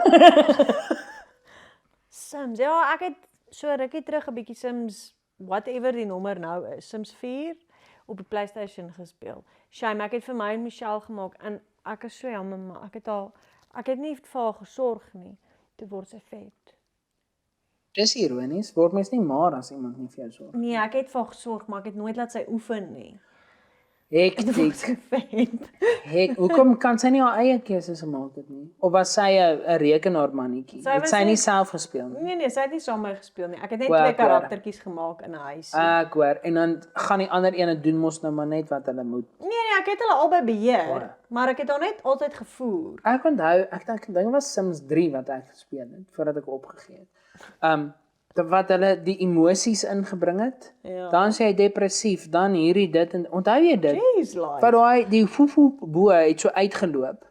Speaker 1: Sims. Ja, ek het so rukkie terug 'n bietjie Sims whatever die nommer nou is, Sims 4 op die PlayStation gespeel. Shame, ek het vir my en Michelle gemaak en ek is so jammer, maar ek het nie vir haar gesorg nie. Toe word sy vet.
Speaker 2: Dis ironies. Word mens nie maar as iemand nie vir jou sorg.
Speaker 1: Nee, ek het vir haar gesorg, maar ek het nooit laat sy oefen nie.
Speaker 2: Hektiek.
Speaker 1: Dit was vet.
Speaker 2: Hoekom kan sy nie haar eie keuses maak dit nie? Of was sy 'n rekenaarmannetjie? Het sy nie self gespeel nie?
Speaker 1: Nee, sy het nie saam met my gespeel nie. Ek het net
Speaker 2: O,
Speaker 1: 2
Speaker 2: ek hoor.
Speaker 1: karaktertjies gemaak in 'n huis.
Speaker 2: Ek hoor. En dan gaan die ander ene doen mos nou maar net wat hulle moet.
Speaker 1: Nee, ek het hulle albei beheer,
Speaker 2: O.
Speaker 1: maar ek het haar net altyd gevoer.
Speaker 2: Ek onthou, ek dink dit was Sims 3 wat ek gespeel het voordat ek opgegee het. Wat hulle die emosies ingebring het.
Speaker 1: Ja.
Speaker 2: Dan sê hy depressief, dan hierdie dit en onthou jy dit?
Speaker 1: Jeez, like.
Speaker 2: Wat daai die foefo bo het so uitgeloop.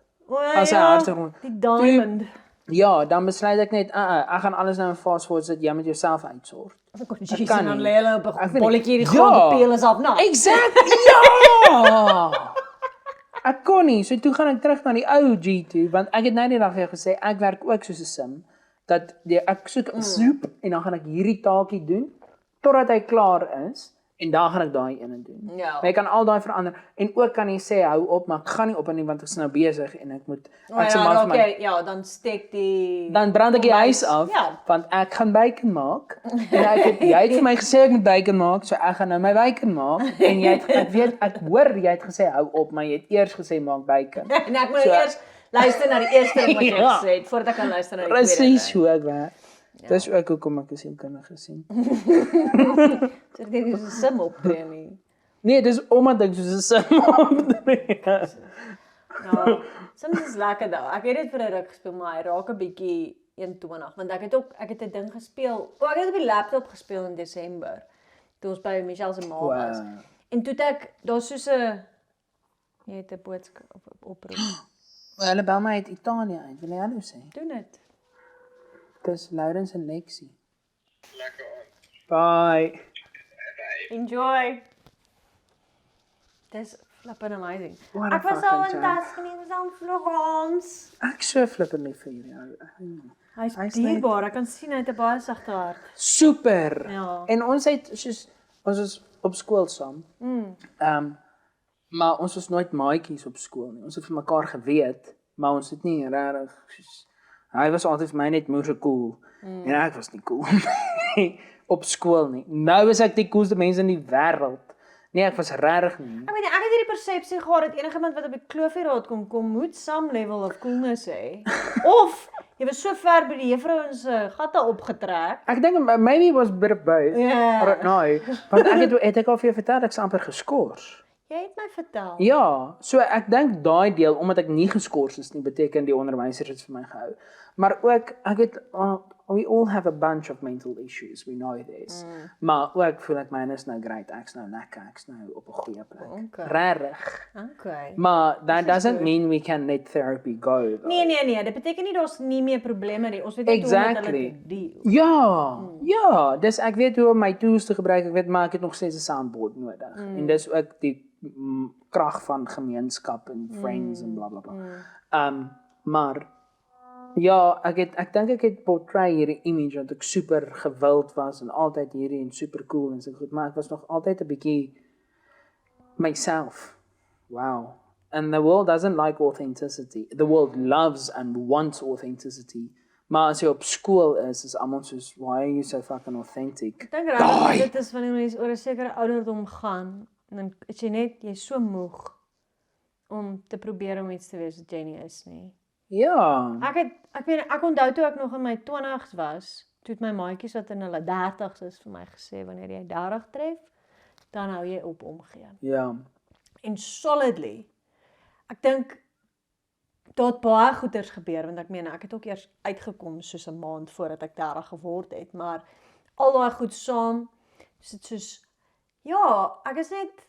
Speaker 2: As 'n hartseer.
Speaker 1: Die diamond.
Speaker 2: Ja, dan besluit ek net, ek gaan alles nou in fast forward sit, jy moet jouself uitsorg.
Speaker 1: Jeez,
Speaker 2: kan
Speaker 1: en dan
Speaker 2: nie.
Speaker 1: lê hulle op
Speaker 2: Ek
Speaker 1: 'n
Speaker 2: weet
Speaker 1: bolletjie
Speaker 2: nie.
Speaker 1: die grond
Speaker 2: Ja.
Speaker 1: bepeel is af na.
Speaker 2: Exactly. Ja. Ek kon nie, so toe gaan ek terug na die ou G toe, want ek het nou die dag vir jou gesê ek werk ook soos 'n sim. Dat ek soek 'n snoep en dan gaan ek hierdie taakie doen totdat hy klaar is en dan gaan ek daai ene doen.
Speaker 1: Ja.
Speaker 2: Maar jy kan al daai verander en ook kan jy sê hou op, maar ek gaan nie op nie want ek is nou besig en ek moet ek se
Speaker 1: Ja,
Speaker 2: maar vir my
Speaker 1: okay, ja, dan steek die
Speaker 2: dan brand ek die huis af
Speaker 1: Ja.
Speaker 2: want ek gaan bacon maak. En jy het vir my gesê ek moet bacon maak, so ek gaan nou my bacon maak en jy het ek hoor jy het gesê hou op, maar jy het eers gesê maak bacon.
Speaker 1: En ek moet
Speaker 2: So-
Speaker 1: eers luister na die eerste ding wat jy
Speaker 2: Ja.
Speaker 1: gesê het voordat ek kan luister na die
Speaker 2: Presies
Speaker 1: tweede.
Speaker 2: hoe ek werk. Dis ook hoekom ek 'n sielkundige sien.
Speaker 1: So dit is 'n sim optree nie.
Speaker 2: Nee, dis omdat ek soos 'n sim optree.
Speaker 1: Nou, Sims is lekker daai. Ek het dit vir 'n ruk gespeel, maar hy raak 'n bietjie 21 want ek het 'n ding gespeel. Ek het op die laptop gespeel in Desember. Toe ons by Michelle se ma was.
Speaker 2: Wow.
Speaker 1: En toe het ek daar's soos 'n jy het 'n boodskap oproep.
Speaker 2: Hulle bel my uit Italië uit. Wil jy hallo sê?
Speaker 1: Doen dit.
Speaker 2: Dis Lourens en Lexie. Lekker aan. Bye.
Speaker 1: Enjoy. Dis flippin' amazing.
Speaker 2: What a
Speaker 1: Ek was al
Speaker 2: fucking
Speaker 1: in
Speaker 2: joke.
Speaker 1: Tuscany, ons aan Florence.
Speaker 2: Ek so flippend lief vir hierdie ou.
Speaker 1: Hy's
Speaker 2: Hy's
Speaker 1: dierbaar. Ek kan sien hy het 'n baie sagte hart.
Speaker 2: Super.
Speaker 1: Ja.
Speaker 2: En ons was op skool saam. Maar ons was nooit maatjies op skool nie. Ons het vir mekaar geweet, maar ons het nie regtig hy was altyd vir my net moeë cool. En ek was nie cool op skool nie. Nou is ek die coolste mens in die wêreld. Nee, ek was regtig nie.
Speaker 1: Ek weet nie, ek het hierdie persepsie gehad dat enigiemand wat op die kloofraad kom moet some level of coolness hê. Of jy was so ver by die juffrouens se gatte opgetrek.
Speaker 2: Ek dink maybe it was a bit of both.
Speaker 1: Ja.
Speaker 2: I don't know. Want het ek al vir jou vertel ek's amper geskort.
Speaker 1: Jy het my vertel.
Speaker 2: Ja, so ek dink daai deel omdat ek nie geskort is nie beteken die onderwyser het vir my gehou. Maar ook ek het we all have a bunch of mental issues, we know this. Maar ook voel ek myne is nou great, ek's nou lekker, ek's nou op 'n goeie plek.
Speaker 1: Okay.
Speaker 2: Regtig.
Speaker 1: Okay.
Speaker 2: Maar that doesn't
Speaker 1: good.
Speaker 2: mean we can let therapy go. Though.
Speaker 1: Nee, dit beteken nie daar's nie meer probleme nie. Ons weet net hoe om met hulle te deal.
Speaker 2: Ja, dis ek weet hoe om my tools te gebruik, ek weet maar ek het nog steeds 'n soundboard nodig. En dis ook die krag van gemeenskap en friends en blablabla. Maar ja, ek dink ek het portray hierdie image dat ek super gewild was en altyd hierdie en super cool en so goed, maar ek was nog altyd 'n bietjie myself. Wow. And the world doesn't like authenticity. The world loves and wants authenticity. Maar as jy op skool is almal soos, why are you so fucking authentic?
Speaker 1: Ek dink regtig dit is wanneer mense oor 'n sekere ouderdom gaan en dan is jy's so moeg om te probeer om iets te wees wat jy nie is nie.
Speaker 2: Ja.
Speaker 1: Ek onthou toe ek nog in my 20's was, toe het my maatjies wat in hulle 30's is vir my gesê wanneer jy 30 tref, dan hou jy op omgee.
Speaker 2: Ja.
Speaker 1: En solidly. Ek dink daar het baie goeders gebeur want ek meen ek het ook eers uitgekom soos 'n maand voordat ek 30 geword het, maar al daai goed saam, is dit soos ja, ek is net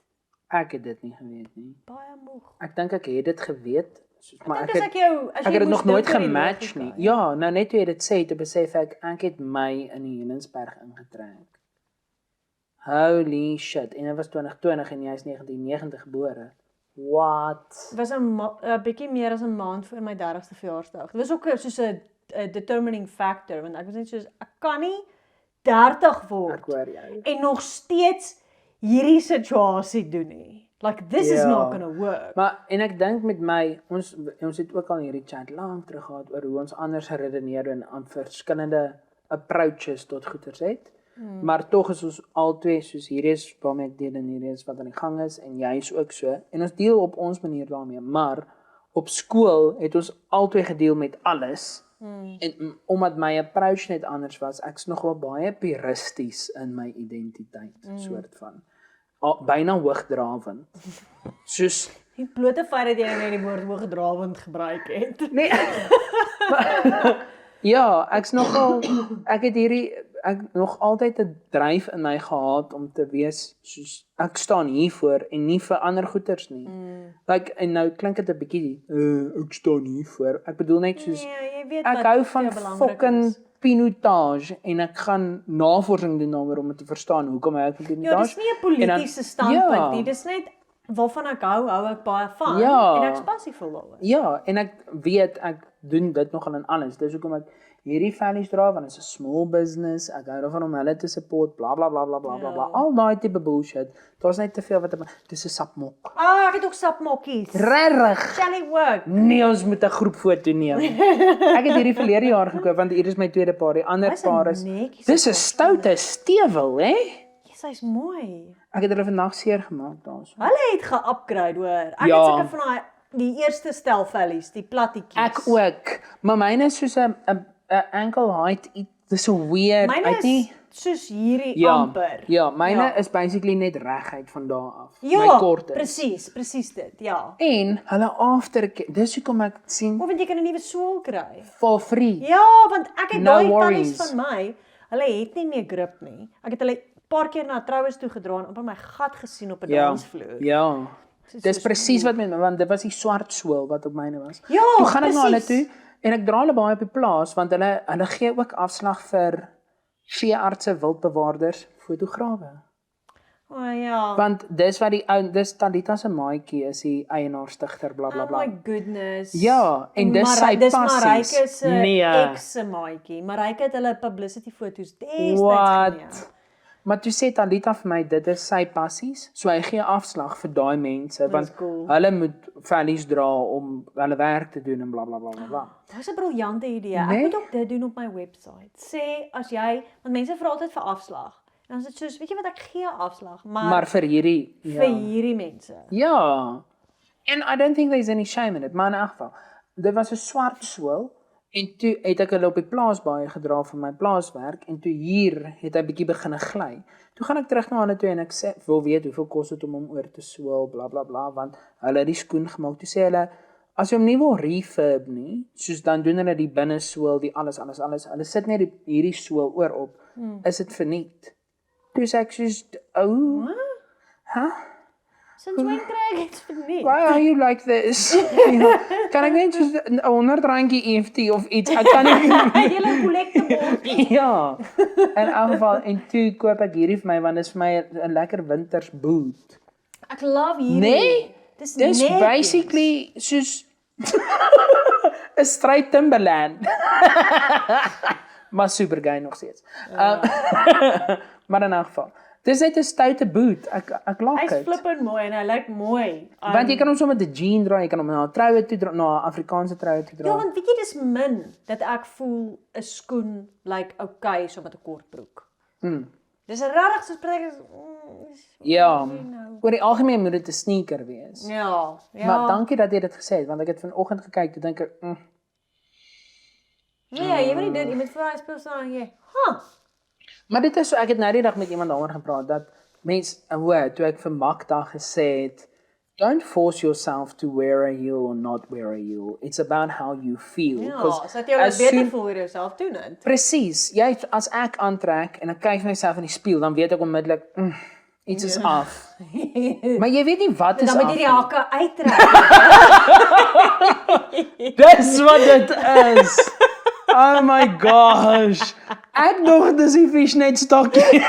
Speaker 2: Ek het dit nie geweet nie.
Speaker 1: baie moeg.
Speaker 2: Ek dink ek het dit geweet, maar
Speaker 1: Ek
Speaker 2: het dit nog nooit gematch nie. Ja, nou net toe jy dit sê, toe besef ek het my in die Helingsberg ingetrek. Holy shit, en dit was 2020 en jy is 1990 gebore. What?
Speaker 1: Dit was 'n bietjie meer as 'n maand voor my 30ste verjaarsdag. Dit was ook soos 'n determining factor want ek was net soos ek kan nie 30 word
Speaker 2: Ek hoor jou.
Speaker 1: en nog steeds hierdie situasie doen nie. Like this is not gonna work.
Speaker 2: Maar en ek dink met my ons het ook al hierdie chat lank terug gehad oor hoe ons anders redeneer en aan verskillende approaches tot goeters het. Maar tog is ons albei soos hier is waarmee ek deel en hier is wat aan die gang is en jy is ook so en ons deel op ons manier daarmee, maar op skool het ons albei gedeel met alles. En omdat my approach net anders was, ek's nog wel baie puristies in my identiteit, soort van byna hoogdrawend. Soos
Speaker 1: Die blote feit dat jy nou net die woord hoogdrawend gebruik het.
Speaker 2: nee. Ja, ek het nog altyd 'n dryf in my gehad om te wees soos ek staan hier voor en nie vir ander goeters nie. Like en nou klink dit 'n bietjie ek staan hier voor. Ek bedoel net soos
Speaker 1: Nee, jy weet
Speaker 2: ek
Speaker 1: wat
Speaker 2: hou van
Speaker 1: vir jou belangrik
Speaker 2: fucking
Speaker 1: is.
Speaker 2: pinotage en ek gaan navorsing doen daaroor om te verstaan hoekom hy van pinotage.
Speaker 1: Ja, dis nie 'n politiese standpunt nie. Dis net waarvan ek hou ek baie van en ek's passievol daaroor.
Speaker 2: Ja, en ek weet ek doen dit nogal in alles. Dis hoekom ek hierdie values dra want dit is 'n small business. Ek hou daarvan om hulle te support, bla bla bla bla bla bla bla. Al daai tipe bullshit. Daar's net te veel wat dis 'n sapmok.
Speaker 1: Ek het ook sapmokkies.
Speaker 2: Regtig.
Speaker 1: Shall it work?
Speaker 2: Nee, ons moet 'n groep foto neem. Ek het hierdie verlede jaar gekoop want hier is my tweede paar. Die ander paar is dis 'n stoute stewel, hè?
Speaker 1: Sy's mooi.
Speaker 2: Ek het hulle vandag seer gemaak daarso.
Speaker 1: Hulle het ge-upgrade hoor. Ek
Speaker 2: Ja.
Speaker 1: het seker van die eerste stel vellies, die plattetjies.
Speaker 2: Ek ook. Maar myne is soos 'n ankle height. Dis so weird.
Speaker 1: Myne is soos hierdie amper.
Speaker 2: Ja, myne is basically net reguit van daar af.
Speaker 1: Ja,
Speaker 2: my kort is.
Speaker 1: presies dit. Ja.
Speaker 2: En hulle aftercare, dis hoekom ek sien
Speaker 1: Of want jy kan 'n nuwe sool kry.
Speaker 2: for free.
Speaker 1: Ja, want ek het
Speaker 2: No
Speaker 1: daai
Speaker 2: worries.
Speaker 1: vellies van my. Hulle het nie meer grip nie. Ek het hulle 'n paar keer na troues toe gedra en op my gat gesien op 'n dansvloer.
Speaker 2: Ja. Dis
Speaker 1: soos
Speaker 2: presies wat met my want dit was die swart sool wat op myne was.
Speaker 1: Ja,
Speaker 2: toe gaan ek na hulle
Speaker 1: presies.
Speaker 2: toe en ek dra hulle baie op die plaas want hulle gee ook afslag vir veeartse, wildbewaarders, fotograwe.
Speaker 1: Ja.
Speaker 2: Want dis wat dis Talita se maatjie is die eienaar-stigter bla bla
Speaker 1: Oh
Speaker 2: bla.
Speaker 1: my goodness.
Speaker 2: Ja, en dis sy
Speaker 1: Dis
Speaker 2: passies.
Speaker 1: Maryke se
Speaker 2: Nee.
Speaker 1: ex se maatjie. Maryke het hulle publicity foto's destyds
Speaker 2: Wat?
Speaker 1: geneem.
Speaker 2: Maar toe sê Talita vir my dit is sy passies, so hy gee afslag vir daai mense want
Speaker 1: cool.
Speaker 2: hulle moet vellies dra om hulle werk te doen en bla bla bla bla bla.
Speaker 1: Dis 'n briljante idee. Ek
Speaker 2: Nee?
Speaker 1: moet ook dit doen op my webwerf. Sê as jy, want mense vra altyd vir afslag. En dan is dit soos, weet jy wat, ek gee afslag, maar
Speaker 2: Maar vir hierdie
Speaker 1: vir hierdie mense.
Speaker 2: Ja. And I don't think there's any shame in it, maar in elk geval. Dit was 'n swart sool en toe het ek hulle op die plaas baie gedra vir my plaaswerk en toe hier het hy bietjie begine gly. Toe gaan ek terug na hulle toe en ek sê wil weet hoeveel kos dit om hom oor te sool bla bla bla want hulle het die skoen gemaak. Toe sê hulle as jy hom nie wil refurb nie, soos dan doen hulle die binnesool, die alles. Hulle sit net hierdie sool oor op. Is dit verniet. Toe sê ek soos, oh,
Speaker 1: Sinds when kry ek iets verniet?
Speaker 2: why are you like this? Kan ek net soos 'n 100 randjie EFT of iets? Ek kan nie.
Speaker 1: Julle collectible.
Speaker 2: Ja. In elk geval en toe koop ek hierdie vir my want dit is vir my 'n lekker winters boot.
Speaker 1: Ek love hierdie.
Speaker 2: Nee,
Speaker 1: Dis
Speaker 2: dis
Speaker 1: netjies.
Speaker 2: basically soos 'n straight Timberland. Maar super gay nog steeds. Maar in elk geval. Dis net 'n stoute boot. Ek like
Speaker 1: Hy's
Speaker 2: dit.
Speaker 1: flippend mooi en hy lyk mooi.
Speaker 2: Want jy kan hom sommer met 'n jean dra, jy kan hom na 'n troue toe dra, na 'n Afrikaanse troue toe
Speaker 1: Ja,
Speaker 2: dra.
Speaker 1: want weet jy dis min dat ek voel 'n skoen lyk okay so met 'n kort broek. Dis regtig soos prettig
Speaker 2: Ja. Oor die algemeen moet dit 'n sneaker wees.
Speaker 1: Ja.
Speaker 2: Maar dankie dat jy dit gesê het want ek het vanoggend gekyk toe dink ek,
Speaker 1: Nee, jy weet nie dit, jy moet vir hy speel staan jy.
Speaker 2: Maar dit is so ek het nou die dag met iemand daaroor gepraat dat mens toe ek vir Magda gesê het don't force yourself to wear a heel or not wear a heel. It's about how you feel.
Speaker 1: Ja,
Speaker 2: 'Cause
Speaker 1: so dat jy
Speaker 2: as
Speaker 1: beter
Speaker 2: soon-
Speaker 1: voel oor jouself doen dit.
Speaker 2: Presies. As ek aantrek en ek kyk na myself in die spieël, dan weet ek onmiddellik iets is af. Maar jy weet nie wat is
Speaker 1: Dan
Speaker 2: af.
Speaker 1: moet jy die hakke uittrek.
Speaker 2: Dis wat dit is. Oh my gosh. Ek nog dis die fishnet stokkie.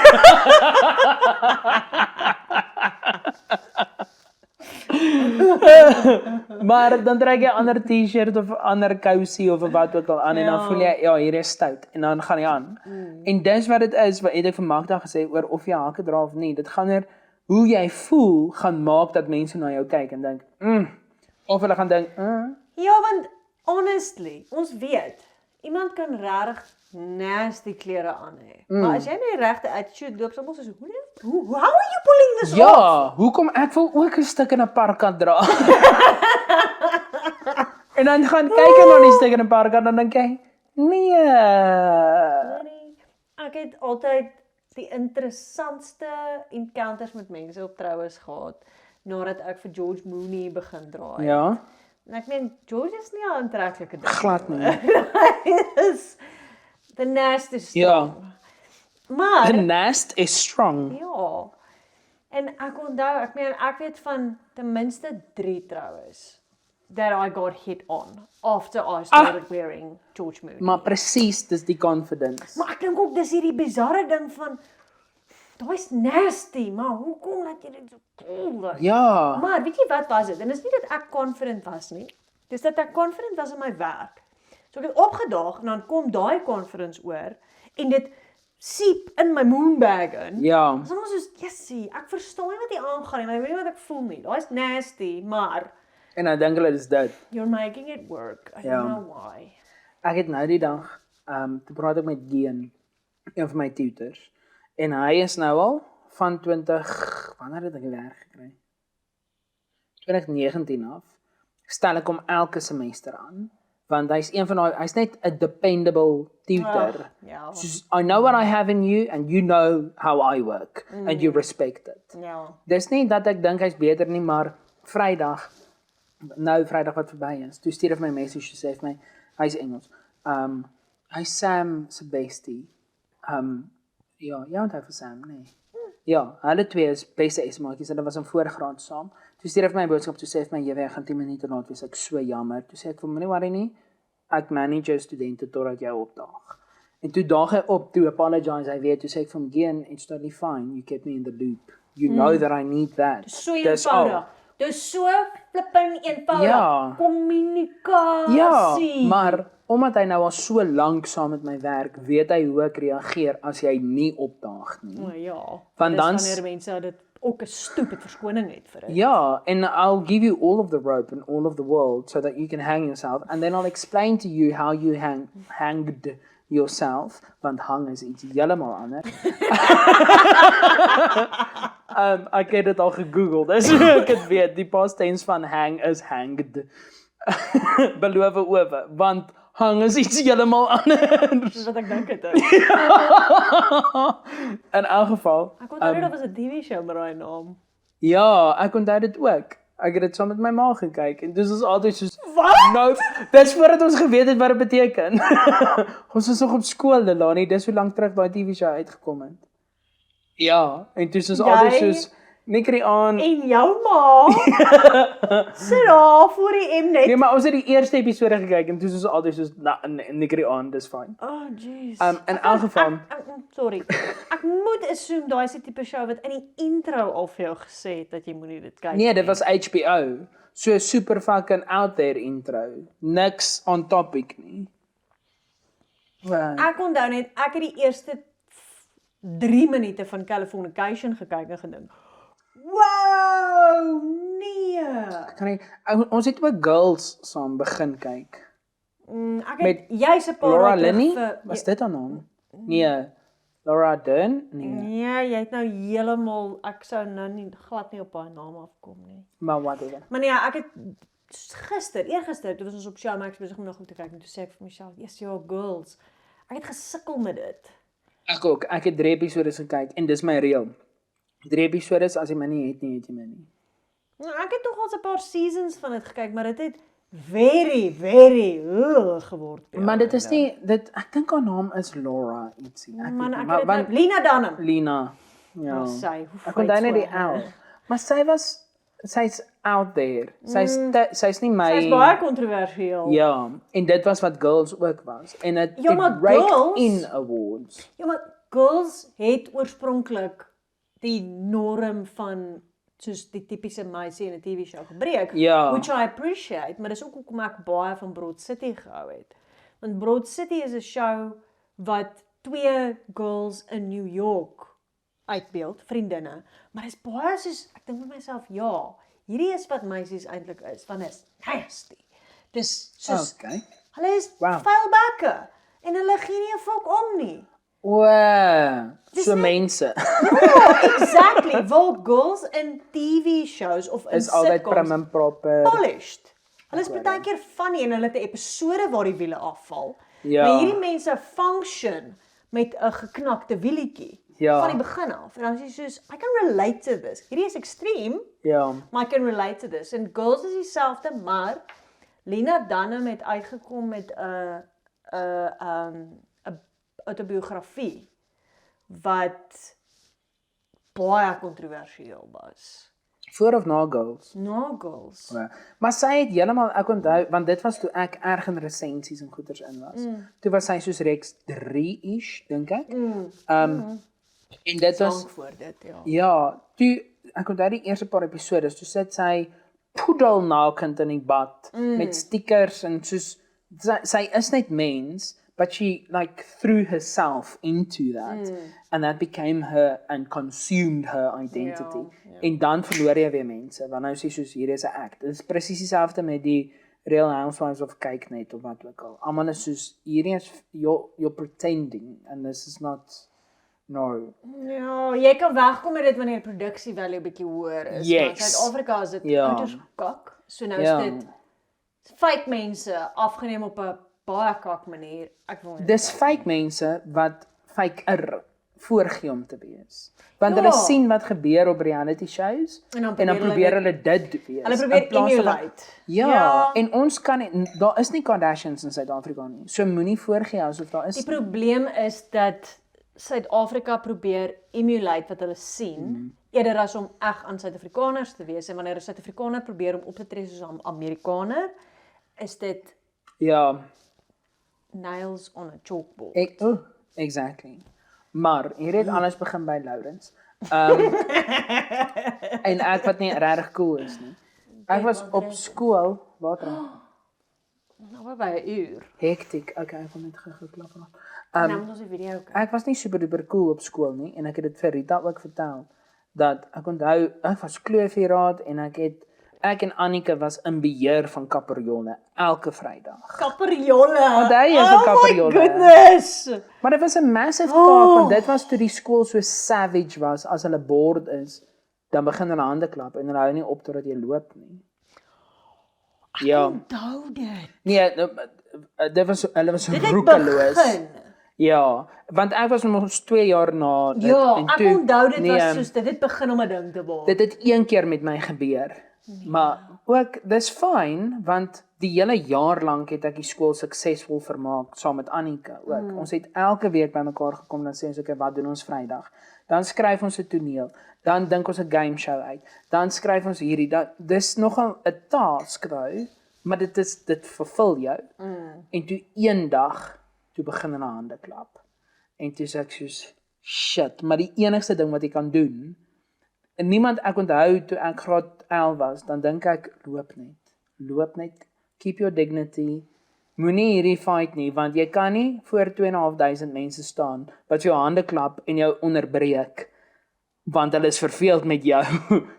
Speaker 2: Maar dan trek jy 'n ander T-shirt of 'n ander kousie of wat ook al aan en dan voel jy ja, hier is stout en dan gaan jy aan. En dis wat dit is wat ek vir Magda gesê oor of jy hakke dra of nie. Dit gaan oor hoe jy voel gaan maak dat mense na jou kyk en dink, of hulle gaan dink,
Speaker 1: Ja, want honestly, ons weet, iemand kan regtig nasty klere aan hê. Maar as jy nie die regte attitude loop, soms is hoe how are you pulling this off?
Speaker 2: ja, hoekom ek wil ook 'n stuk in 'n park kan dra. En dan gaan kyk jy na die stuk in 'n park en dan dink jy, nee.
Speaker 1: Ek het altyd die interessantste encounters met mense op troues gehad nadat ek vir George Mooney begin dra het.
Speaker 2: Ja,
Speaker 1: En ek meen George is nie 'n aantreklike ding.
Speaker 2: glad nie.
Speaker 1: Hy is the nastiest.
Speaker 2: Ja.
Speaker 1: Maar
Speaker 2: The nest is strong.
Speaker 1: ja. En ek onthou, ek weet van ten minste 3 troues that I got hit on after I started wearing George Mooney.
Speaker 2: Maar presies, dis die confidence.
Speaker 1: Maar ek dink ook dis hierdie bizarre ding van daai's nasty, maar hoekom laat jy dit so cool wees?
Speaker 2: Ja,
Speaker 1: Maar weet jy wat was dit? En dis nie dat ek confident was nie. Dis dat ek confident was in my werk. So ek het opgedaag en dan kom daai conference oor en dit siep in my moonbag in.
Speaker 2: ja.
Speaker 1: Ons was soos, "Jessie, ek verstaan nie wat hier aangaan nie, maar ek weet nie wat ek voel nie. Daai's nasty, maar
Speaker 2: En dan dink hulle dis dit.
Speaker 1: you're making it work. I
Speaker 2: Ja.
Speaker 1: don't know why."
Speaker 2: Ek het nou die dag, toe praat ek met Geen, een van my tutors. En hy is nou al van wanneer het ek werk gekry? 2019 af. Stel ek hom elke semester aan, want hy's een van daai, hy's net 'n dependable tutor.
Speaker 1: Ja.
Speaker 2: Soos, I know what I have in you and you know how I work and you respect it.
Speaker 1: Ja.
Speaker 2: Dis nie dat ek dink hy's beter nie, maar Vrydag wat verby is, toe stuur hy vir my message en sê vir my, hy's Engels. Hy's Sam se bestie. Ja, jy onthou vir Sam, nee. Ja, hulle twee is beste esmaatjies. Hulle was in voorgraad saam. Toe stuur hy vir my 'n boodskap toe sê hy vir my, "Jy gaan 10 minute laat wees. Ek so jammer." Toe sê ek vir hom, "Moenie worry nie. Ek manage jou studente totdat jy opdaag." En toe daag hy op, toe apologize hy weer. Toe sê ek vir hom, "Geen, it's totally fine. You kept me in the loop. You know that I need that."
Speaker 1: So
Speaker 2: Dis al.
Speaker 1: eenvoudig. Dis so flipping eenvoudig.
Speaker 2: Ja.
Speaker 1: Kommunikasie.
Speaker 2: Ja, maar omdat hy nou al so lank saam met my werk, weet hy hoe ek reageer as jy nie opdaag nie.
Speaker 1: O, ja.
Speaker 2: Want
Speaker 1: Dis
Speaker 2: dan
Speaker 1: wanneer mense dit ook 'n stupid verskoning het vir dit.
Speaker 2: Ja, and I'll give you all of the rope and all of the world so that you can hang yourself, and then I'll explain to you how you hanged yourself, want hang is iets heeltemal anders. Ek het dit al gegoogel, dis hoe ek dit weet. Die past tense van hang is hanged. Beloof owe, want hang is iets heeltemal anders.
Speaker 1: Dis wat ek dink dit is.
Speaker 2: In elk geval,
Speaker 1: Ek onthou dit was 'n TV show met daai naam.
Speaker 2: ja, ek onthou dit ook. Ek het dit saam met my ma gekyk en dis ons altyd soos nou, dis voordat ons geweet het wat dit beteken. Ons was nog op skool, Lelani, dis hoe lank terug daai TV show uitgekom het. Ja, en toe is ons altyd soos Nikkerie aan.
Speaker 1: En jou ma sit daar voor die Mnet.
Speaker 2: Nee, maar ons het die eerste episode gekyk en toe is ons altyd soos Nikkerie aan, dis fyn.
Speaker 1: Oh jeez.
Speaker 2: In elk geval,
Speaker 1: Sorry. Ek moet assume daai is die tipe show wat in die intro al vir jou gesê het dat jy moenie dit kyk
Speaker 2: nee, dit was HBO. So super fucking out there intro. Niks on topic nie.
Speaker 1: Ek onthou net, ek het die eerste 3 minute van Californication gekyk en gedink, wow, nee.
Speaker 2: Ons het ook Girls saam begin kyk.
Speaker 1: Ek het jy's 'n paar
Speaker 2: Laura
Speaker 1: jaar terug
Speaker 2: Linney? Was dit haar naam? Nee, Laura Dern? Nee.
Speaker 1: Nee, jy het nou heeltemal, ek sou nou nie glad nie op haar naam afkom nie.
Speaker 2: Maar whatever.
Speaker 1: Maar nee, ek het eergister, toe was ons op Showmax besig om nog om te kyk en toe sê ek vir myself, yes, your girls. Ek het gesukkel met dit.
Speaker 2: Ek ook. Ek het 3 episodes gekyk en dis my reël. 3 episodes as jy my nie het nie, het jy my nie.
Speaker 1: Nou, ek het nog al 'n paar seasons van dit gekyk, maar dit het very geword.
Speaker 2: Maar dit is nie ek dink haar naam is Laura ietsie.
Speaker 1: Man, ek het nou Lena Dunham.
Speaker 2: Lena. Ja.
Speaker 1: Sy,
Speaker 2: Ek onthou net die ou. Maar sy's out there. Sy's nie my
Speaker 1: Sy's baie kontroversieel.
Speaker 2: Ja, en dit was wat Girls ook was. En dit
Speaker 1: Ja, maar
Speaker 2: raked
Speaker 1: Girls-
Speaker 2: in awards.
Speaker 1: Ja, maar Girls het oorspronklik die norm van soos die tipiese meisie in 'n TV-show gebreek,
Speaker 2: Ja.
Speaker 1: which I appreciate, maar dis ook hoekom ek baie van Broad City gehou het. Want Broad City is 'n show wat 2 girls in New York uitbeeld, vriendinne, maar dis baie soos, ek dink met myself, ja, hierdie is wat meisies eintlik is, van is nasty. Dis soos,
Speaker 2: Okay.
Speaker 1: hulle is
Speaker 2: Wow.
Speaker 1: vuil bakke, en hulle gee nie 'n fok om nie.
Speaker 2: O, so
Speaker 1: net-
Speaker 2: mense.
Speaker 1: Exactly, waar girls in TV shows of in
Speaker 2: Is altyd
Speaker 1: sitcoms
Speaker 2: prim en proper.
Speaker 1: polished. Hulle is baie keer funny en hulle het 'n episode waar die wiele afval.
Speaker 2: Ja.
Speaker 1: Maar hierdie mense function met 'n geknakte wielietjie
Speaker 2: Ja.
Speaker 1: van die begin af. En dan is jy soos, I can relate to this. Hierdie is extreme,
Speaker 2: Ja.
Speaker 1: maar I can relate to this. En girls is dieselfde, maar Lena Dunham het uitgekom met 'n autobiografie wat baie kontroversieel was.
Speaker 2: Voor of na Girls?
Speaker 1: Na Girls.
Speaker 2: Ja. Maar sy het heeltemal, ek onthou, want dit was toe ek erg in resensies en goeters in was. Toe was sy soos Rex 3-ish, dink ek. En dit was
Speaker 1: Lank voor dit, ja.
Speaker 2: ja, toe ek onthou die eerste paar episodes, toe sit sy poedelnakend in die bad met stickers en soos sy is net mens, but she like threw herself into that and that became her and consumed her identity.
Speaker 1: Ja.
Speaker 2: En dan verloor jy weer mense, want nou sê soos hier is 'n act. Dit is presies dieselfde met die Real Housewives of Kyknet of wat ook al. Almal is soos hierdie is you're pretending and this is not no.
Speaker 1: Ja, jy kan wegkom met dit wanneer die produksie value bietjie hoër is.
Speaker 2: Yes.
Speaker 1: Maar Suid-Afrika is dit
Speaker 2: Ja.
Speaker 1: uiters kak. So nou
Speaker 2: Ja.
Speaker 1: is dit fake mense afgeneem op 'n baie kak manier. Ek wil nie.
Speaker 2: Dis fake mense wat faker voorgee om te wees. Want
Speaker 1: Ja.
Speaker 2: hulle sien wat gebeur op reality shows
Speaker 1: En dan
Speaker 2: probeer
Speaker 1: probeer
Speaker 2: hulle dit wees.
Speaker 1: Hulle probeer
Speaker 2: in plaas van-
Speaker 1: emulate.
Speaker 2: Ja, en ons kan nie, daar is nie Kardashians in Suid-Afrika nie. So moenie voorgee asof daar is.
Speaker 1: Die probleem is dat Suid-Afrika probeer emulate wat hulle sien, eerder as om eg aan Suid-Afrikaners te wees. En wanneer 'n Suid-Afrikaner probeer om op te tree soos 'n Amerikaner, is dit
Speaker 2: Ja,
Speaker 1: nails on a chalkboard.
Speaker 2: exactly. Maar hier het alles begin by Lawrence. En ek wat nie regtig cool is nie. Ek was op skool, water.
Speaker 1: Nou by 'n uur.
Speaker 2: Hektiek. Okay, ek wil net gou klap raak.
Speaker 1: Nou moet ons die video kyk.
Speaker 2: Ek was nie super duper cool op skool nie en ek het dit vir Rita ook vertel dat ek onthou ek was kloofraad en ek en Annika was in beheer van Kapperjolle elke Vrydag.
Speaker 1: Kapperjolle.
Speaker 2: Onthou jy van Kapperjolle?
Speaker 1: Oh my goodness.
Speaker 2: Maar dit was 'n massive park want dit was toe die skool so savage was as hulle bored is, dan begin hulle hande klap en hulle hou nie op totdat jy loop nie. Ja.
Speaker 1: Onthou dit.
Speaker 2: Nee, dit was hulle was
Speaker 1: Dit het
Speaker 2: roekeloos.
Speaker 1: begin.
Speaker 2: Ja, want ek was nog 2 jaar na dit
Speaker 1: Ja,
Speaker 2: en
Speaker 1: ek
Speaker 2: toe-
Speaker 1: onthou dit
Speaker 2: nee,
Speaker 1: was soos dit het begin om 'n ding te word.
Speaker 2: Dit het een keer met my gebeur. Maar ook, dis fyn, want die hele jaar lank het ek die skool suksesvol vermaak, saam met Annika ook. Ons het elke week bymekaar gekom, dan sê ons, okay, wat doen ons Vrydag? Dan skryf ons 'n toneel, dan dink ons 'n game show uit, dan skryf ons hierdie, dis nogal 'n task nou, maar dit vervul jou. En toe eendag, toe begin hulle hande klap. En toe sê ek soos, shit, maar die enigste ding wat ek kan doen, en niemand, ek onthou, toe ek graad 11 was, dan dink ek, loop net, keep your dignity, moenie hierdie fight nie, want jy kan nie voor 2.500 mense staan, wat jou hande klap en jou onderbreek, want hulle is verveeld met jou.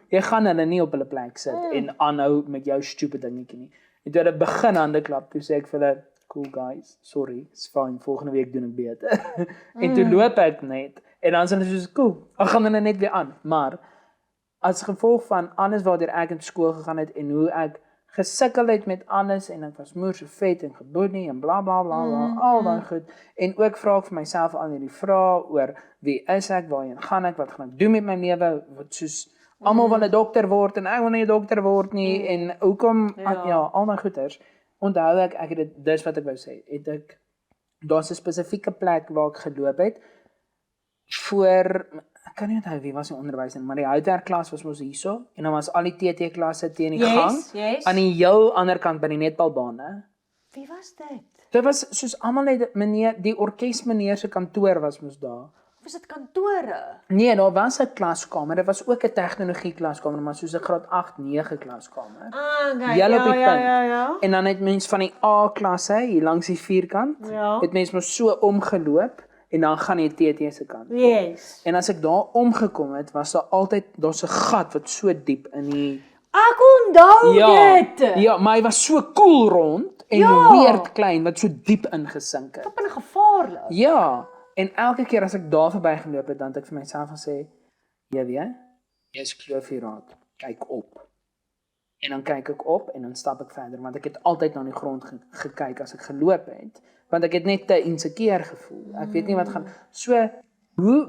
Speaker 2: Jy gaan hulle nie op hulle plek sit en aanhou met jou stupid dingetjie nie. En toe hulle begin hande klap, toe sê ek vir hulle, cool guys, sorry, it's fine, volgende week doen ek beter. En toe loop ek net, en dan is hulle soos, cool, dan gaan hulle net weer aan. Maar, as gevolg van alles waardeur ek in skool gegaan het, en hoe ek gesukkel het met alles, en ek was moer so vet en geboenie, en bla bla bla bla, al daai goed, en ook vra ek vir myself al hierdie vrae oor, wie is ek, waarheen gaan ek, wat gaan ek doen met my lewe, wat soos, almal wil 'n dokter word, en ek wil nie 'n dokter word nie, en hoekom, al daai goeters, onthou ek het dit, dis wat ek wou sê, daar's 'n spesifieke plek waar ek geloop het, voor, ek kan nie onthou wie was die onderwyser, maar die houtwerkklas was mos hierso, en dan was al die TT-klasse teen die gang, aan die heel ander kant by die netbalbane.
Speaker 1: Wie was dit?
Speaker 2: Dit was soos almal net die orkesmeneer se kantoor was mos daar.
Speaker 1: Of is dit kantore?
Speaker 2: Nee, daar was 'n klaskamer, dit was ook 'n tegnologie klaskamer, maar soos 'n graad 8-9 klaskamer.
Speaker 1: Okay,
Speaker 2: Heel op die punt.
Speaker 1: ja.
Speaker 2: En dan het mens van die A-klasse hier langs die vierkant, het mens mos so omgeloop, en dan gaan jy TT se kant.
Speaker 1: Yes.
Speaker 2: En as ek daar omgekom het, was daar altyd, daar's 'n gat wat so diep in die...
Speaker 1: Ek onthou dit!
Speaker 2: Ja, maar hy was so koel rond, en weird klein, wat so diep ingesink het.
Speaker 1: Op en gevaarlik.
Speaker 2: Ja, en elke keer as ek daar verby geloop het, dan het ek vir myself gesê, jy's Kloofraad, kyk op. En dan kyk ek op, en dan stap ek verder, want ek het altyd na die grond gekyk as ek geloop het, want ek het net te insecure gevoel. Ek weet nie wat gaan, so,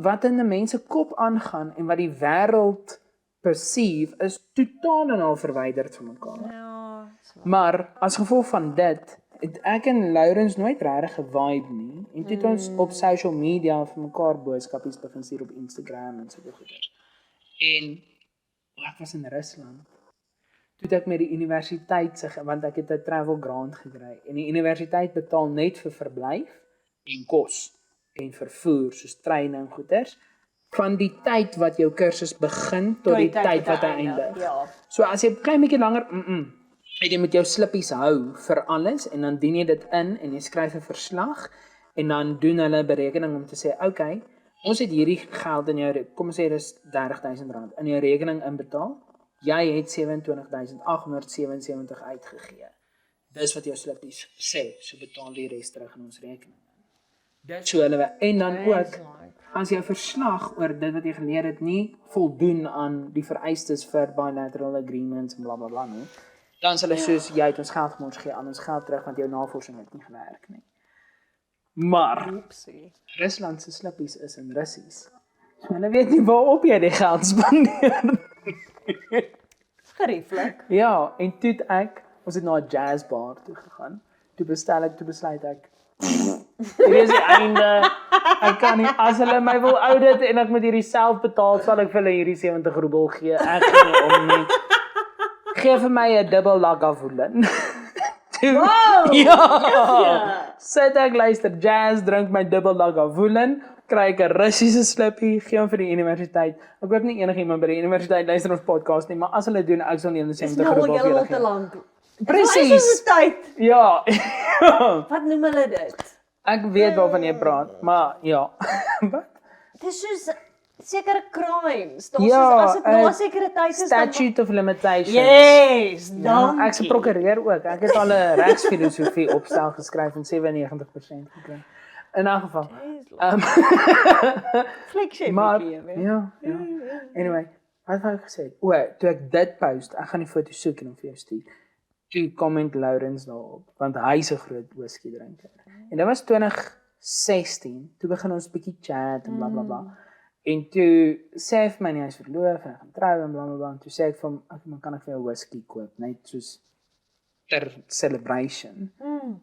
Speaker 2: wat in die mense kop aangaan, en wat die wêreld perceive, is totaal en al verwyderd van mekaar.
Speaker 1: Ja.
Speaker 2: Maar, as gevolg van dit, het ek en Lourens nooit regtig gevibe nie, en toe het ons op social media vir mekaar boodskapies begin stuur op Instagram en so goeders. En, ek was in Rusland, toe het ek met die universiteit, want ek het 'n travel grant gekry, en die universiteit betaal net vir verblyf, en kos, en vervoer, soos treine en goeders, van die tyd wat jou kursus begin, tot die tyd wat hy eindig.
Speaker 1: Ja.
Speaker 2: So as jy 'n klein bietjie langer, jy moet jou slippies hou vir alles, en dan dien jy dit in, en jy skryf 'n verslag, en dan doen hulle 'n berekening om te sê, okay, ons het hierdie geld in jou, kom ons sê dis R30.000, in jou rekening inbetaal, jy het 27.877 uitgegee. Dis wat jou slippies sê, so betaal die res terug in ons rekening. Dit so hulle, en dan ook, as jou verslag oor dit wat jy geleer het nie voldoen aan die vereistes vir bilateral agreements en blablabla nie, dan sal hulle soos, jy het ons geld vir ons gee, aan ons geld terug, want jou navorsing het nie gewerk nie. Maar, Rusland se slippies is in Russies. So hulle weet nie waarop jy die geld spandeer.
Speaker 1: Gerieflik.
Speaker 2: Ja, en toe ons het na 'n jazzbar toe gegaan. Toe besluit ek, hier is die einde, ek kan nie, as hulle my wil audit en ek moet hierdie self betaal, sal ek vir hulle hierdie 70 roebel gee, ek gaan nie om nie. Geef vir my 'n dubbel Lagavulin.
Speaker 1: Wow!
Speaker 2: Ja! Sit ek luister jazz, drink my dubbel Lagavulin, kry ek 'n Russiese slippie, gee hom vir die universiteit. Ek hoop nie enigiemand by die universiteit luister ons podcast nie, maar as hulle doen, ek sal nie 70 roebel vir hulle
Speaker 1: te
Speaker 2: gee.
Speaker 1: lank.
Speaker 2: Presies.
Speaker 1: Tyd.
Speaker 2: Ja.
Speaker 1: Wat noem hulle dit?
Speaker 2: Ek weet waarvan jy praat, maar ja. Wat?
Speaker 1: Dit is soos sekere crimes.
Speaker 2: Ja,
Speaker 1: As dit na sekere tyd is,
Speaker 2: Statute of limitations.
Speaker 1: Yes,
Speaker 2: Ja, ek's 'n prokureur ook. Ek het al 'n regsfilosofie opstel geskryf en 97% gekry. In 'n geval.
Speaker 1: Fliksje
Speaker 2: Maar
Speaker 1: bietjie,
Speaker 2: ja. Anyway, wat wou ek gesê? Toe ek dit post, ek gaan die foto soek en hom vir jou stuur. Toe comment Lourens daarop, want hy's 'n groot whisky drinker. En dit was 2016. Toe begin ons bietjie chat en blablabla. En toe sê hy vir my nie, hy is verloof, hy gaan trou en blablabla. En toe sê ek vir hom, man, kan ek vir jou whisky koop, net soos ter celebration.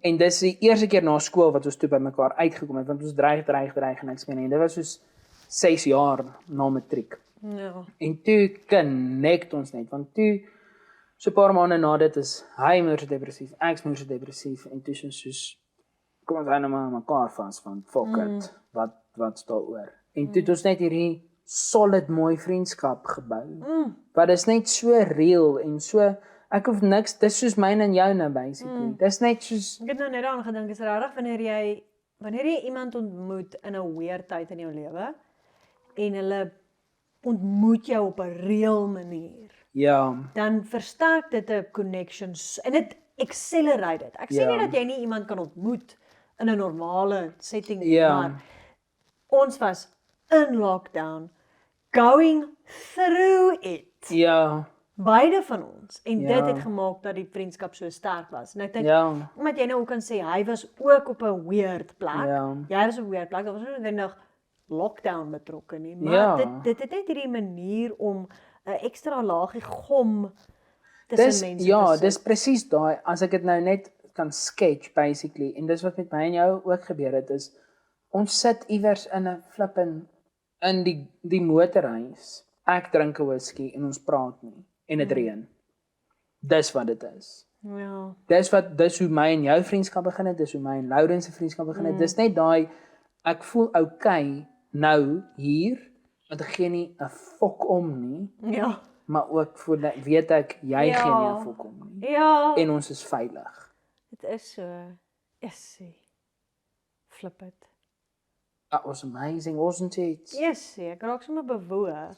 Speaker 2: En dis die eerste keer na skool wat ons toe by mekaar uitgekom het, want ons dreig en niks meer nie. En dit was soos 6 jaar na matriek.
Speaker 1: Ja.
Speaker 2: En toe connect ons net, want toe, so 'n paar maande na dit is hy moer depressief, ek's moer depressief, en toe soos, kom ons hou nou maar mekaar vas, want fuck it, wat staan oor. En toe het ons net hierdie solid mooi vriendskap gebou, wat is net so real, en so, ek hoef niks, dis soos myne en jou nou basically, dis net soos,
Speaker 1: Ek het nou net daaraan gedink, is regtig wanneer jy iemand ontmoet in 'n weird tyd in jou lewe, en hulle ontmoet jou op 'n reël manier,
Speaker 2: ja,
Speaker 1: dan versterk dit 'n connections en dit accelerate dit. Ek sê nie dat jy nie iemand kan ontmoet in 'n normale setting nie, maar ons was in lockdown, going through it.
Speaker 2: ja,
Speaker 1: Beide van ons. En dit het gemaak dat die vriendskap so sterk was. En ek dink, omdat jy nou ook kan sê, hy was ook op 'n weird plek. Jy was op 'n weird plek, daar was nie noodwendig lockdown betrokke nie, maar dit het net hierdie manier om 'n ekstra laagie gom tussen mense te sit.
Speaker 2: Dis presies daai, as ek dit nou net kan sketch basically, en dis wat met my en jou ook gebeur het, is, ons sit iewers in 'n flippin, in die motorhuis, ek drink 'n whisky en ons praat nie, en dit reën. Dis wat dit is.
Speaker 1: Ja.
Speaker 2: Dis hoe my en jou vriendskap begin het, dis hoe my en Lauren se vriendskap begin het, dis net daai, ek voel okay, nou, hier, want ek gee nie 'n fok om nie,
Speaker 1: Ja.
Speaker 2: maar ook weet ek, jy gee nie 'n fok om nie,
Speaker 1: Ja.
Speaker 2: en ons is veilig.
Speaker 1: Dit is so, flip it.
Speaker 2: That was amazing, wasn't it?
Speaker 1: Ek raak sommer bewoe.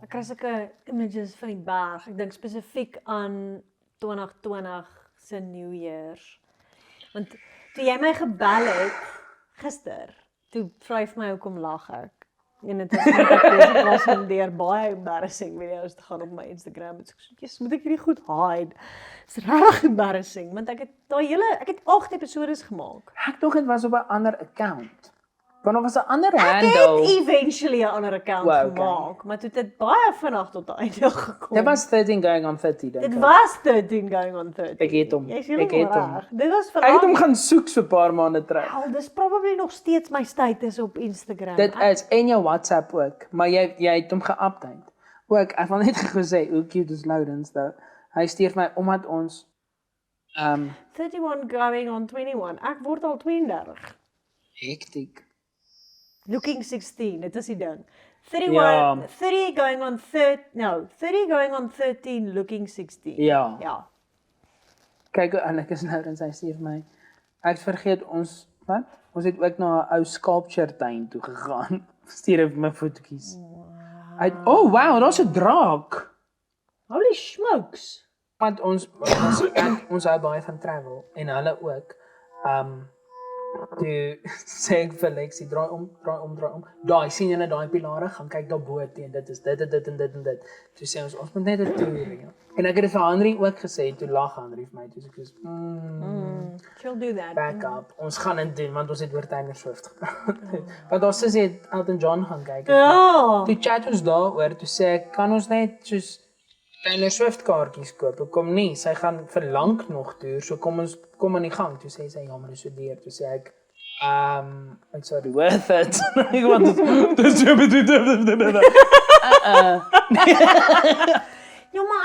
Speaker 1: Ek kry sulke images van die berg. Ek dink spesifiek aan 2020 se New Year's. Want toe jy my gebel het gister, toe vryf my hoekom lag ek. En dit is net ek besig was om deur baie embarrassing video's te gaan op my Instagram. En ek sê, moet ek hierdie goed hide? Dit is regtig embarrassing, want ek het 8 episodes gemaak.
Speaker 2: Ek dink dit was op 'n ander account. Want daar was 'n ander
Speaker 1: Ek
Speaker 2: handle.
Speaker 1: het eventually 'n ander account gemaak, maar toe het dit baie vinnig tot 'n einde gekom.
Speaker 2: Dit was 13 going on 30 dink
Speaker 1: Dit
Speaker 2: ek.
Speaker 1: was 13 going on 30.
Speaker 2: Ek het hom.
Speaker 1: Jy's
Speaker 2: Ek het hom.
Speaker 1: reg. Dit was
Speaker 2: Ek het hom
Speaker 1: verlang.
Speaker 2: gaan soek so 'n paar maande terug.
Speaker 1: Wel, dis probably nog steeds my status op Instagram.
Speaker 2: Dit is en jou WhatsApp ook, maar jy het hom ge-update. Ook, ek wil net gesê, hoe cute is Loudens nou. Hy stuur my omdat ons
Speaker 1: 31 going on 21. Ek word al 32.
Speaker 2: hektiek.
Speaker 1: Looking 16, dit is die ding. 30 going on 13, looking 16.
Speaker 2: Ja. Kyk hoe oulik is Loudens, hy stuur my. Ek vergeet ons het ook na 'n ou sculpture tuin toe gegaan. Stuur hy my fotootjies. Wow, daar's 'n draak.
Speaker 1: Holy smokes.
Speaker 2: Want ons hou baie van travel en hulle ook. Toe sê ek vir Lexie, draai om. Daai sien julle daai pilare, gaan kyk daar bo teen. Dit is dit en dit. Toe sê ons moet net 'n toer reël. En ek het dit vir Henry ook gesê, toe lag Henry vir my, toe sê ek
Speaker 1: She'll do that.
Speaker 2: back up. Ons gaan dit doen want ons het oor Taylor Swift gepraat. Want ons sussie het Elton John gaan kyk.
Speaker 1: Ja.
Speaker 2: Toe chat ons daaroor, toe sê ek, kan ons net soos Taylor Swift kaartjies koop? Hoekom nie? Sy gaan vir lank nog toer, so kom in die gang. Toe sê sy, ja, maar dis so duur. Toe sê ek, it's already worth it. Ek want dis so
Speaker 1: Ja, maar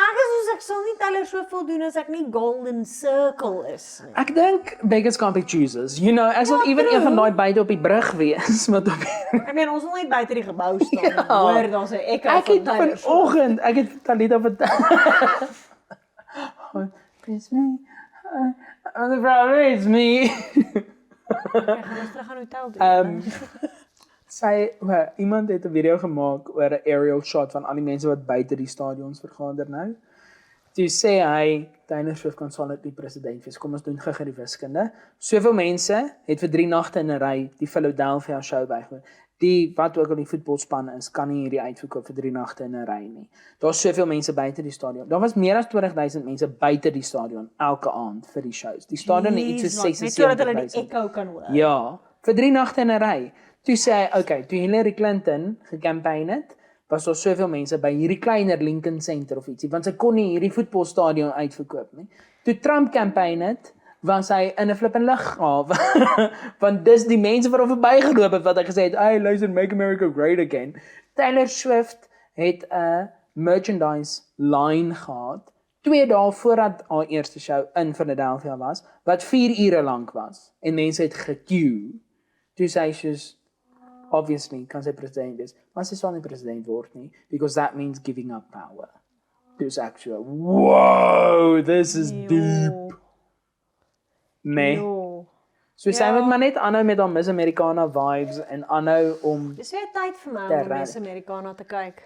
Speaker 1: ek sal nie Taylor Swift wil doen as ek nie Golden Circle is nie.
Speaker 2: Ek dink beggars can't be choosers. You know, ek sal even een van daai beide op die brug wees, wat op
Speaker 1: Ek meen, ons wil net buite die gebou staan. Hoor, daar's 'n ekko
Speaker 2: Ek
Speaker 1: van
Speaker 2: het
Speaker 1: Taylor Swift.
Speaker 2: vanoggend, ek het Talita vertel. It's me. The problem is me.
Speaker 1: Ek gaan ons terug aan hotel toe.
Speaker 2: Iemand het 'n video gemaak oor 'n aerial shot van al die mense wat buite die stadions vergader nou. Toe sê hy, Taylor Swift kan solid die president wees. Kom ons doen gou die wiskunde. Soveel mense het vir 3 nagte in 'n ry die Philadelphia show bygewoon. Die wat ook al die voetbalspan is, kan nie hierdie uitverkoop vir 3 nagte in 'n ry nie. Daar's soveel mense buite die stadion. Daar was meer as 20,000 mense buite die stadion elke aand vir die shows. Die stadion het iets so 76,000.
Speaker 1: Net sodat hulle die ekko kan hoor.
Speaker 2: Ja, vir 3 nagte in 'n ry. Toe sê hy, okay, toe Hillary Clinton gekampanje het, was daar soveel mense by hierdie kleiner Lincoln Center of ietsie, want sy kon nie hierdie voetbalstadion uitverkoop nie. Toe Trump kampanje het, was hy in 'n flippin lughawe. Want dis die mense wat hom verbygeloop het wat hy gesê het, "Hey, luister, make America great again." Taylor Swift het 'n merchandise line gehad 2 dae voordat haar eerste show in Philadelphia was, wat 4 ure lank was en mense het gequeue. Toe sê hy soos obviously kan sy president wees, maar sy sal nie president word nie because that means giving up power. Dis actually, wow, this is deep. Nee.
Speaker 1: Jo.
Speaker 2: So sy moet maar net aanhou met haar Miss Americana vibes en aanhou om
Speaker 1: Dis weer tyd vir my
Speaker 2: Te
Speaker 1: om
Speaker 2: reg.
Speaker 1: Miss Americana te kyk.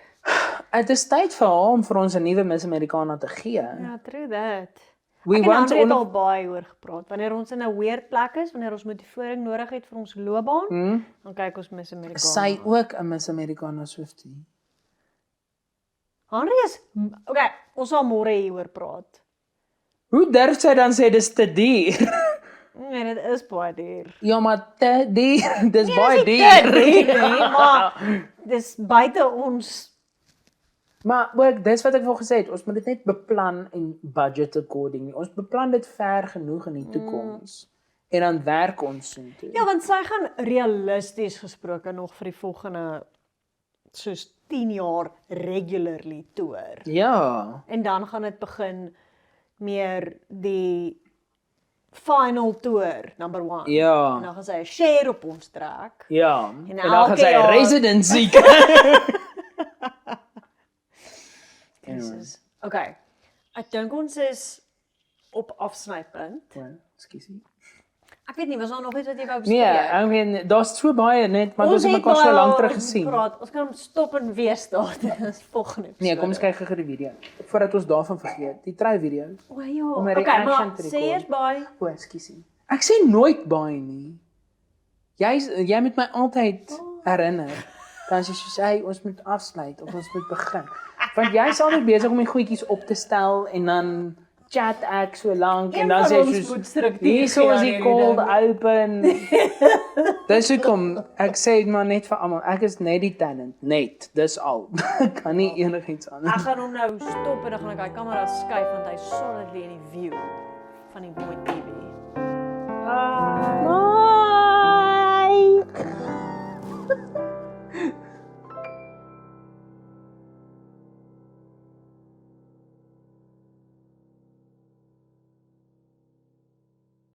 Speaker 2: dit is tyd vir haar om vir ons 'n nuwe Miss Americana te gee.
Speaker 1: Ja, true that.
Speaker 2: We
Speaker 1: Ek en
Speaker 2: want
Speaker 1: Andre het
Speaker 2: all
Speaker 1: al baie oor gepraat. Wanneer ons in 'n weird plek is, wanneer ons motivering nodig het vir ons loopbaan, dan kyk ons Miss Americana.
Speaker 2: sy ook 'n Miss Americana Swiftie.
Speaker 1: Henry is okay, ons sal môre hieroor praat.
Speaker 2: Hoe durf sy dan sê dis te duur?
Speaker 1: Nee, dit is baie duur.
Speaker 2: Ja, maar te duur, dis baie
Speaker 1: Dit
Speaker 2: duur.
Speaker 1: nee, maar dis buite ons.
Speaker 2: Maar ook dis wat ek wou gesê het, ons moet dit net beplan en budget accordingly. Ons beplan dit ver genoeg in die toekoms. En dan werk ons soontoe.
Speaker 1: Ja, want sy gaan realisties gesproke nog vir die volgende soos 10 jaar regularly toer.
Speaker 2: Ja.
Speaker 1: En dan gaan dit begin meer die final tour number 1.
Speaker 2: Ja.
Speaker 1: En dan gaan sy 'n share op ons trek.
Speaker 2: Ja. En dan
Speaker 1: elke
Speaker 2: gaan sy 'n
Speaker 1: jaar-
Speaker 2: residency.
Speaker 1: Jesus. Okay. Ek dink ons is op afsnypunt.
Speaker 2: Ekskuusie.
Speaker 1: Ek weet nie, was daar nog iets wat jy wou
Speaker 2: Nee,
Speaker 1: bespreek?
Speaker 2: I mean, daar's so baie net, want ons het
Speaker 1: het
Speaker 2: mekaar so
Speaker 1: baie
Speaker 2: lank
Speaker 1: oor
Speaker 2: terug gesien.
Speaker 1: gepraat. Ons kan hom stop en weer start. Dis volgende episode.
Speaker 2: Nee, kom ons kyk gou die video. Voordat ons daarvan vergeet, die trou video.
Speaker 1: O ja.
Speaker 2: om 'n
Speaker 1: Okay,
Speaker 2: reaction
Speaker 1: maar
Speaker 2: te
Speaker 1: sê
Speaker 2: record.
Speaker 1: eers bye.
Speaker 2: O, ekskuusie. Ek sê nooit baie nie. Jy moet my altyd herinner. Dan sê jy soos, "Hey, ons moet afsluit of ons moet begin." Want jy's altyd besig om die goedjies op te stel en dan chat ek so lank en dan
Speaker 1: van
Speaker 2: sê
Speaker 1: ons
Speaker 2: jy
Speaker 1: moet
Speaker 2: soos,
Speaker 1: struktuur
Speaker 2: "Hier
Speaker 1: gee aan
Speaker 2: is die
Speaker 1: hierdie
Speaker 2: cold
Speaker 1: ding."
Speaker 2: open." Dis hoekom ek sê maar net vir almal, ek is net die tenant, net. Dis al. Ek kan nie enigiets anders.
Speaker 1: Ek gaan hom nou stop en dan gaan ek hy kamera skuif want hy's solidly in die view van die mooi TV. Bye.